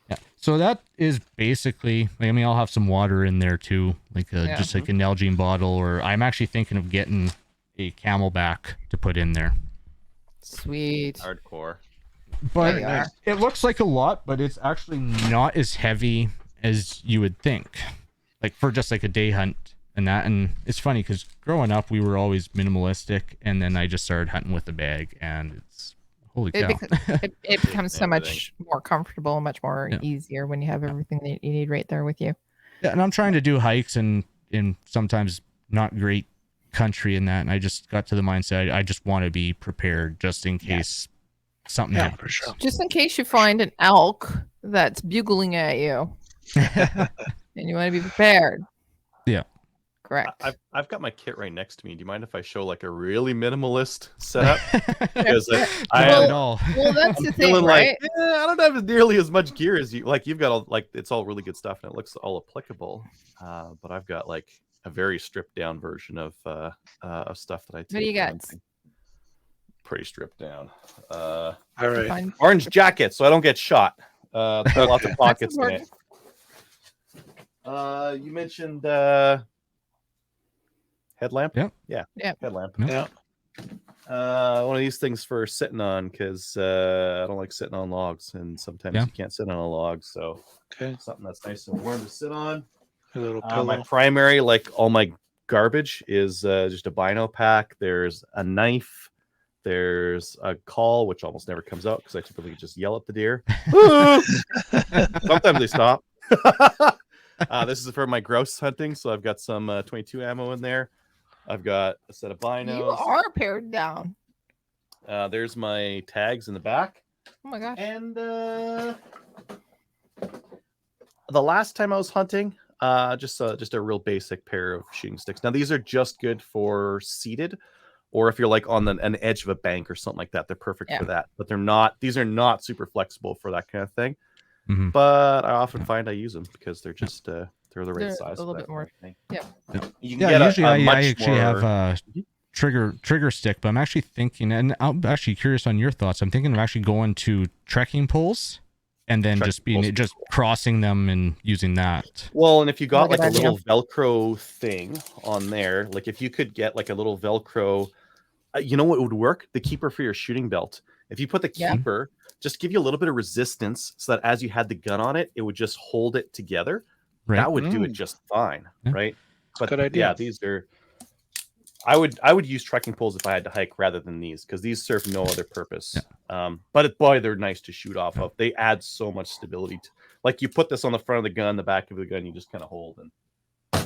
Yeah. So that is basically, I mean, I'll have some water in there too, like just like an Nalgene bottle, or I'm actually thinking of getting a Camelback to put in there. Sweet. Hardcore. But it looks like a lot, but it's actually not as heavy as you would think. Like for just like a day hunt and that. And it's funny because growing up, we were always minimalistic, and then I just started hunting with a bag, and it's holy cow. It becomes so much more comfortable, much more easier when you have everything that you need right there with you. Yeah, and I'm trying to do hikes in sometimes not great country and that, and I just got to the mindset I just want to be prepared just in case something happens. For sure. Just in case you find an elk that's bugling at you, and you want to be prepared. Yeah. Correct. I've got my kit right next to me. Do you mind if I show like a really minimalist setup? Because well, that's the thing, right? Like, I don't have nearly as much gear as you. Like you've got it's all really good stuff and it looks all applicable. But I've got like a very stripped down version of stuff that I take. What do you got? Pretty stripped down. All right. Orange jacket, so I don't get shot. Lots of pockets in it. You mentioned headlamp. Yeah. Headlamp. Yeah. One of these things for sitting on because I don't like sitting on logs, and sometimes Yeah. you can't sit on a log. So Okay. something that's nice and warm to sit on. A little My pillow. primary, like all my garbage, is just a bino pack. There's a knife. There's a call, which almost never comes out because I typically just yell at the deer. Sometimes they stop. This is for my grouse hunting, so I've got some 22 ammo in there. I've got a set of binos. You are pared down. There's my tags in the back. Oh my gosh. And the last time I was hunting, just a real basic pair of shooting sticks. Now these are just good for seated, or if you're like on an edge of a bank or something like that, they're perfect for that. But they're not. These are not super flexible for that kind of thing. Mhm. But I often find I use them because they're just they're the right They're size. a little for bit that more. kind of thing. Yeah. You can get usually I much actually have more- a trigger stick, but I'm actually thinking, and I'm actually curious on your thoughts. I'm thinking of actually going to trekking poles and then just crossing them and using that. Well, and if you got Look like at a that, little Velcro thing on there, like if you could get like a little Velcro, you know what would work? The keeper for your shooting belt. If you put the Yeah. keeper, just give you a little bit of resistance so that as you had the gun on it, it would just hold it together. Right. That would do it just fine, Yeah. right? But good idea. yeah, these are. I would use trekking poles if I had to hike rather than these because these serve no other purpose. But boy, they're nice to shoot off of. They add so much stability. Like you put this on the front of the gun, the back of the gun, you just kind of hold. And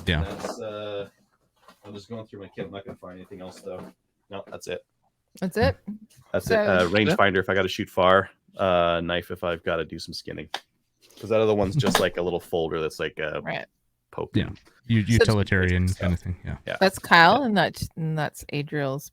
Yeah. that's. I'm just going through my kit. I'm not going to find anything else though. No, that's it. That's it. That's So- it. Rangefinder if I got to shoot far. Knife if I've got to do some skinning. Because that other one's just like a little folder that's like a Right. poke. Yeah. Utilitarian kind of thing. Yeah. That's Kyle, and that's Adriel's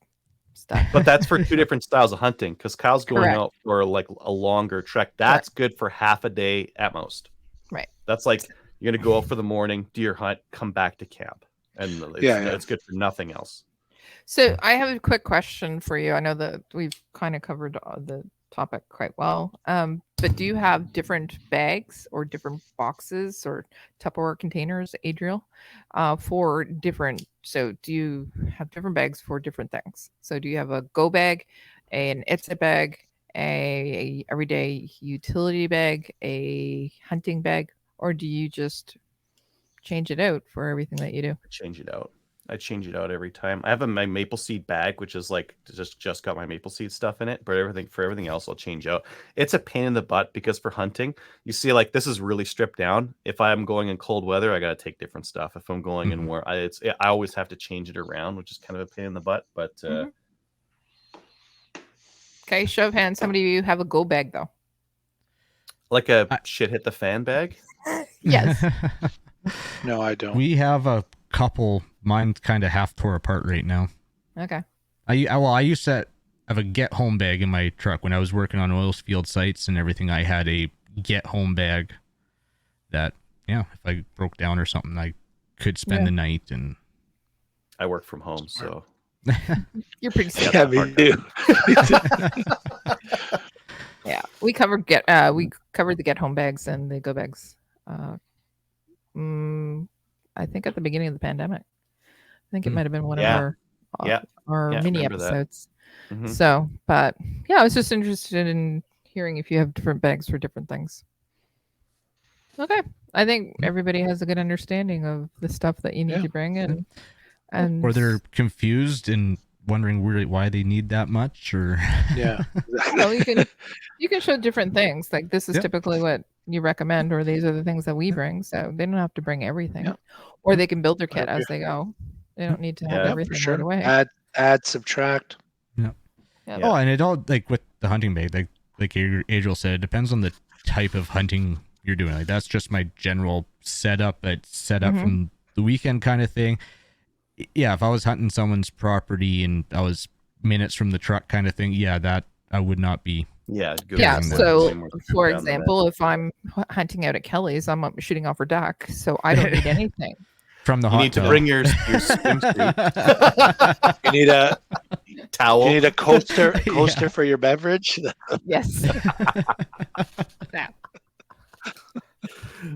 stuff. But that's for two different styles of hunting. Because Kyle's going Correct. out for like a longer trek. That's good for half a day at most. Right. That's like you're gonna go out for the morning, do your hunt, come back to camp, and it's good for nothing else. So I have a quick question for you. I know that we've kind of covered the topic quite well. But do you have different bags or different boxes or Tupperware containers, Adriel, for different? So do you have different bags for different things? So do you have a go bag, an Itza bag, a everyday utility bag, a hunting bag, or do you just change it out for everything that you do? I change it out every time. I have my maple seed bag, which is like just got my maple seed stuff in it, but everything else I'll change out. It's a pain in the butt because for hunting, you see, like this is really stripped down. If I'm going in cold weather, I got to take different stuff. If I'm going in warm, I always have to change it around, which is kind of a pain in the butt. But Okay, show of hands. How many of you have a go bag though? like a shit hit the fan bag. Yes. No, I don't. We have a couple. Mine's kind of half tore apart right now. Okay. I used to have a get home bag in my truck when I was working on oil field sites and everything. I had a get home bag that, if I broke down or something, I could spend the night. And I work from home, so You're pretty safe. Yeah, me too. Yeah, we covered the get home bags and the go bags. I think at the beginning of the pandemic. I think it might have been one of our mini remember that. episodes. Mhm. So, but yeah, I was just interested in hearing if you have different bags for different things. Okay, I think everybody has a good understanding of the stuff that you need to bring in, and or they're confused and wondering really why they need that much, or Yeah. well, you can show different things. Like this is typically what you recommend, or these are the things that we bring. So they don't have to bring everything, or they can build their kit as they go. They don't need to have everything right away. Add, subtract. Yeah. Oh, and it all, like with the hunting bag, like Adriel said, it depends on the type of hunting you're doing. Like that's just my general setup. It's set up from the weekend kind of thing. Yeah, if I was hunting someone's property and I was minutes from the truck kind of thing, that I would not be. So for example, if I'm hunting out at Kelly's, I'm shooting off her duck, so I don't need anything. From the you need to bring your swimsuit. You need a towel. You need a coaster for your beverage. Yes.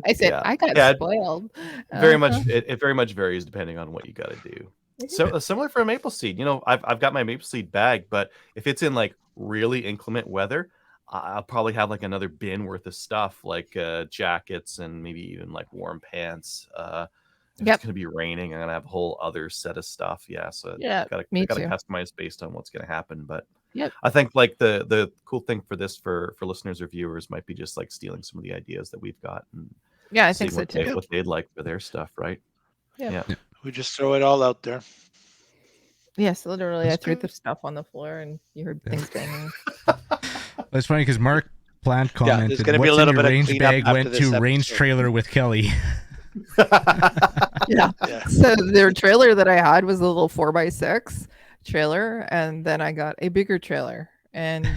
I said I got spoiled. Very much. It very much varies depending on what you got to do. So similar for a maple seed, I've got my maple seed bag, but if it's in like really inclement weather, I'll probably have like another bin worth of stuff, like jackets and maybe even like warm pants. If Yep. it's gonna be raining, I'm gonna have a whole other set of stuff. Yeah, so Yeah, I me gotta too. customize based on what's gonna happen. But Yep. I think like the cool thing for this for listeners or viewers might be just like stealing some of the ideas that we've got and Yeah, I think seeing so too. what they'd like for their stuff, right? Yeah. Yeah. We just throw it all out there. Yes, literally, That's I threw good. the stuff on the floor, and you heard things banging. It's funny because Mark Plant Yeah, commented, there's gonna be a "What's in little your bit of range cleanup bag after went this to range episode." trailer with Kelly." Yeah. Yeah. So their trailer that I had was a little 4x6 trailer, and then I got a bigger trailer, and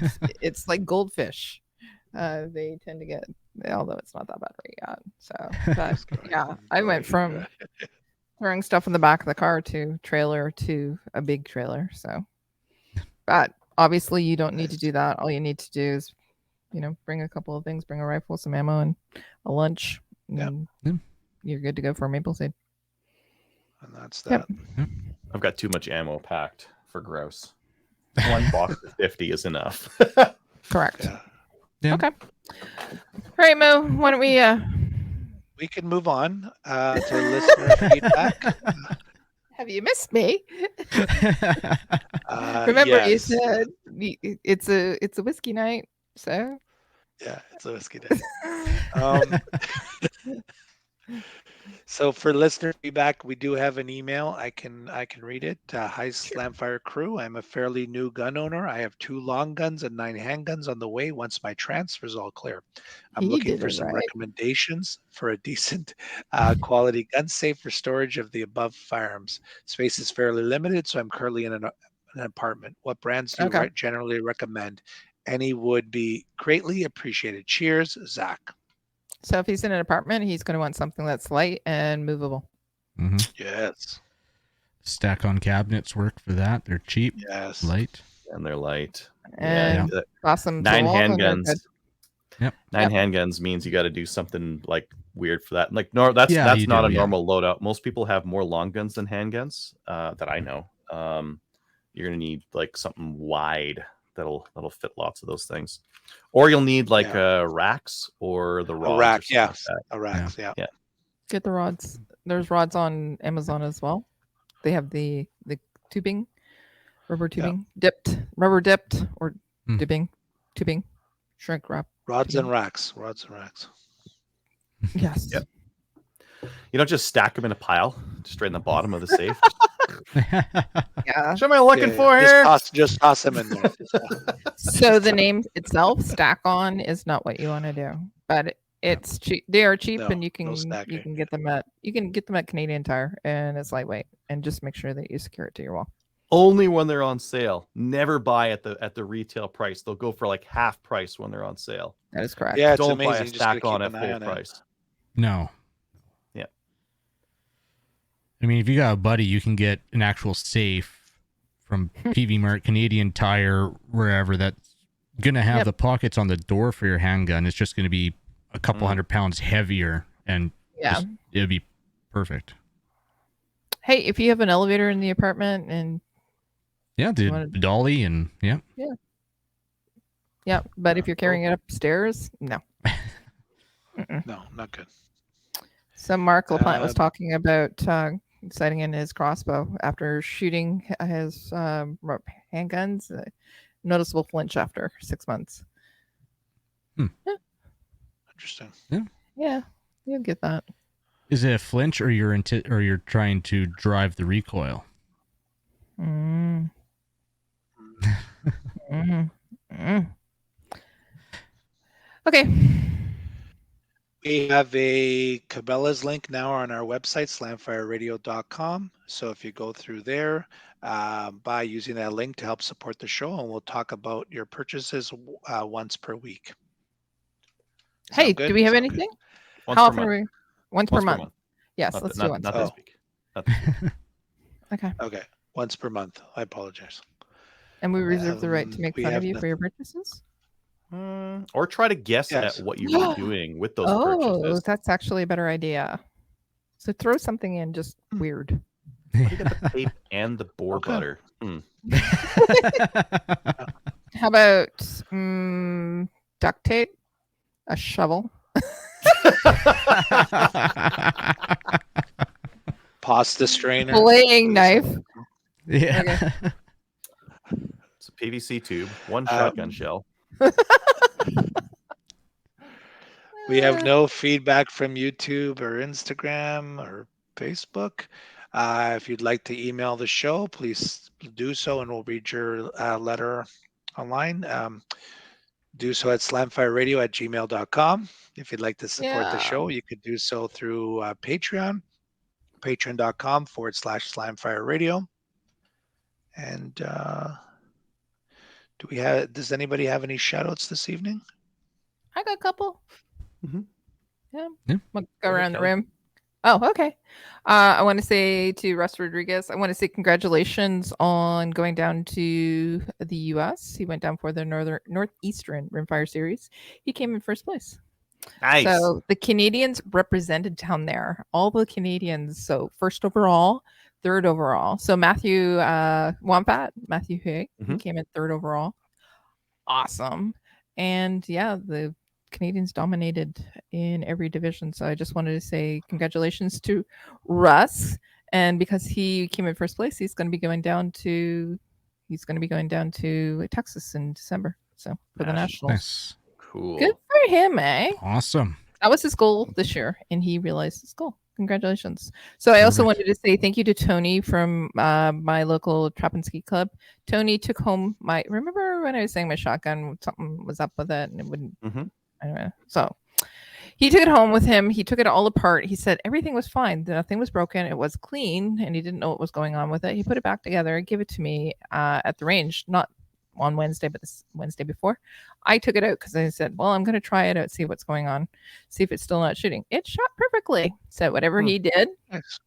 it's like goldfish. They tend to get, although it's not that bad right yet. So, but yeah, I went from throwing stuff in the back of the car to trailer to a big trailer. So, but obviously you don't need to do that. All you need to do is, bring a couple of things, bring a rifle, some ammo, and a lunch. And you're good to go for a maple seed. And that's that. Yep. I've got too much ammo packed for grouse. One box of 50 is enough. Correct. Yeah. Yeah. Okay. All right, Mo. Why don't we? We can move on to listener feedback. Have you missed me? Remember, you Yes. said it's a whiskey night, so Yeah, it's a whiskey day. So for listener feedback, we do have an email. I can read it. Hi, Slamfire crew. I'm a fairly new gun owner. I have 2 long guns and 9 handguns on the way once my transfer is all clear. I'm He looking did for it some right. recommendations for a decent quality gun safe for storage of the above firearms. Space is fairly limited, so I'm currently in an apartment. What brands do you Okay. generally recommend? Any would be greatly appreciated. Cheers, Zach. So if he's in an apartment, he's going to want something that's light and movable. Yes. Stack on cabinets work for that. They're cheap, Yes. light. And they're light. And awesome. 9 to all, and they're handguns. good. Yep. 9 handguns means you got to do something like weird for that. Like that's you not do, a normal loadout. Most people have more long guns than handguns that I know. You're gonna need like something wide that'll fit lots of those things, or you'll need like racks or the rods. A rack, or something like that. A racks, yeah. Get the rods. There's rods on Amazon as well. They have the tubing, rubber tubing, rubber dipped, or tubing, shrink wrap. Rods tubing. and racks. Rods and racks. Yes. Yep. You don't just stack them in a pile, just right in the bottom of the safe. Yeah. What am I looking for here? Just toss them in there. So the name itself, stack on, is not what you want to do, but it's cheap. They are cheap, No, and you no can stacking. get them at Canadian Tire, and it's lightweight. And just make sure that you secure it to your wall. Only when they're on sale. Never buy at the retail price. They'll go for like half price when they're on sale. That is correct. Yeah, it's Don't amazing. buy a You just gotta stack on keep at an eye full on it. price. No. Yeah. I mean, if you got a buddy, you can get an actual safe from PV Mart, Canadian Tire, wherever, that's going to have the pockets on the door for your handgun. It's just going to be a couple 100 pounds heavier, and it'll be perfect. Hey, if you have an elevator in the apartment and the dolly and but if you're carrying it upstairs, no. No, not good. So Mark LaPlante was talking about sighting in his crossbow after shooting his handguns. Noticeable flinch after 6 months. Yeah. Interesting. Yeah, you'll get that. Is it a flinch, or you're trying to drive the recoil? Okay. We have a Cabela's link now on our website, slamfireradio.com. So if you go through there, by using that link to help support the show, and we'll talk about your purchases once per week. Hey, do we have anything? How often are we? Once per month. Yes, let's do once. Not this week. Not this week. Okay. Once per month. I apologize. And we reserve the right to make fun of you for your purchases? Or try to guess at what you were doing with those purchases. Oh, that's actually a better idea. So throw something in just weird. Why do you got the tape and the boar Okay. butter? How about duct tape, a shovel? Pasta strainer. Filleting knife. Yeah. Okay. It's a PVC tube, one Um, shotgun shell. We have no feedback from YouTube or Instagram or Facebook. If you'd like to email the show, please do so, and we'll read your letter online. Do so at slamfireradio@gmail.com. If you'd like to support the Yeah. show, you could do so through Patreon, patreon.com/slamfireradio. And does anybody have any shout outs this evening? I got a couple. Mhm. Yeah. Yeah. We'll Go go ahead, around the Kelly. room. Oh, okay. I want to say to Russ Rodriguez, I want to say congratulations on going down to the U.S. He went down for the Northeastern Rimfire Series. He came in first place. Nice. So the Canadians represented down there. All the Canadians. So first overall, third overall. So Matthew Wampat, Matthew Hay, he Mhm. came in third overall. Awesome. And yeah, the Canadians dominated in every division. So I just wanted to say congratulations to Russ. And because he came in first place, he's going to be going down to Texas in December. So for the Nationals. Nationals. Nice. Cool. Good for him, eh? Awesome. That was his goal this year, and he realized his goal. Congratulations. So I also Perfect. wanted to say thank you to Tony from my local Trap and Ski Club. Tony took home remember when I was saying my shotgun, something was up with it and it wouldn't, Mhm. I don't know. So he took it home with him. He took it all apart. He said everything was fine. Nothing was broken. It was clean, and he didn't know what was going on with it. He put it back together, gave it to me at the range, not on Wednesday, but this Wednesday before. I took it out because I said, well, I'm going to try it out, see what's going on, see if it's still not shooting. It shot perfectly. So whatever he did, Nice.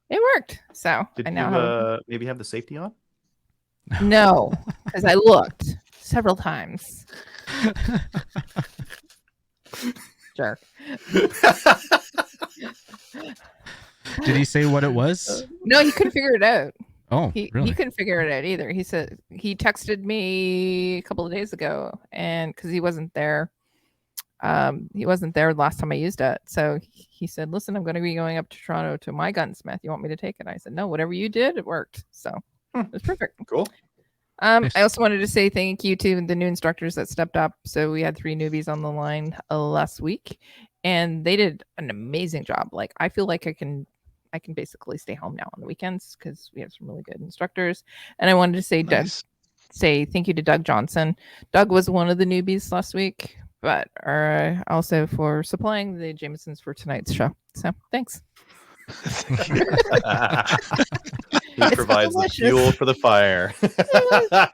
it worked. So Did I you now have maybe have the safety on? no, because I looked several times. Jerk. Did he say what it was? No, he couldn't figure it out. Oh, He really? couldn't figure it out either. He said he texted me a couple of days ago, and because he wasn't there last time I used it. So he said, "Listen, I'm going to be going up to Toronto to my gunsmith. You want me to take it?" I said, "No, whatever you did, it worked." So it was perfect. Cool. Nice. I also wanted to say thank you to the new instructors that stepped up. So we had 3 newbies on the line last week, and they did an amazing job. Like I feel like I can basically stay home now on the weekends because we have some really good instructors. And I wanted to say Nice. say thank you to Doug Johnson. Doug was one of the newbies last week, but also for supplying the Jamesons for tonight's show. So thanks. He It's provides the delicious. fuel for the fire. Yeah.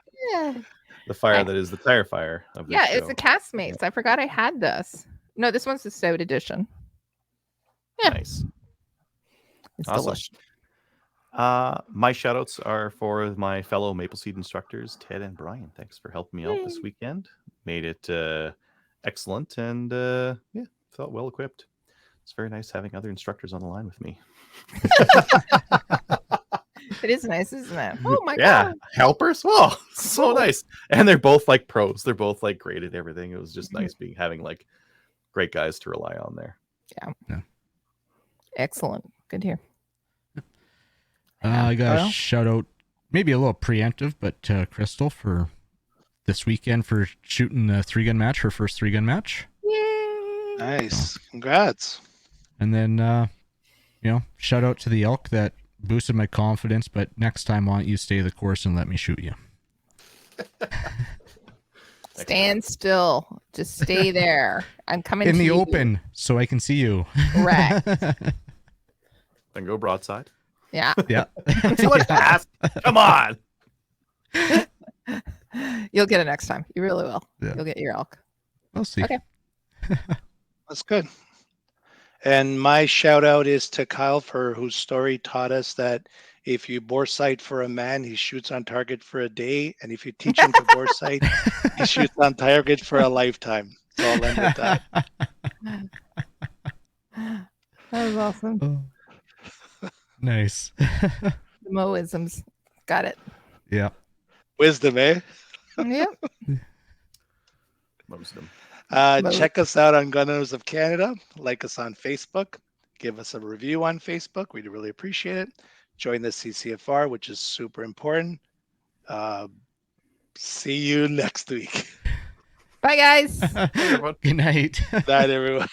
The fire that is the tire fire of this Yeah, show. it's the Castmates. I forgot I had this. No, this one's the stout edition. Yeah. Nice. It's Awesome. delicious. My shout outs are for my fellow Maple Seed instructors, Ted and Brian. Thanks for helping me out this weekend. Made it excellent and felt well equipped. It's very nice having other instructors on the line with me. It is nice, isn't it? Oh my Yeah, god. helpers. Oh, so Cool. nice. And they're both like pros. They're both like great at everything. It was just Mhm. nice having like great guys to rely on there. Excellent. Good to hear. I got Well, a shout out, maybe a little preemptive, but Crystal for this weekend for shooting the 3-gun match, her first 3-gun match. yay. Nice. Congrats. And then, shout out to the elk that boosted my confidence, but next time, why don't you stay the course and let me shoot you? Stand still. Just stay there. I'm coming In to the you. open, so I can see you. Correct. Then go broadside. Yeah. Yeah. Too much to ask. Come on. You'll get it next time. You really will. Yeah. You'll get your elk. We'll see. Okay. That's good. And my shout out is to Kyle for whose story taught us that if you bore sight for a man, he shoots on target for a day. And if you teach him to bore sight, he shoots on target for a lifetime. So I'll end with that. That was awesome. Oh. Nice. The Moisms. Got it. Yeah. Wisdom, eh? Yep. Wisdom. Check us out on Gun Owners of Canada. Like us on Facebook. Give us a review on Facebook. We'd really appreciate it. Join the CCFR, which is super important. See you next week. Bye, guys. Everyone. Good night. Night, everyone.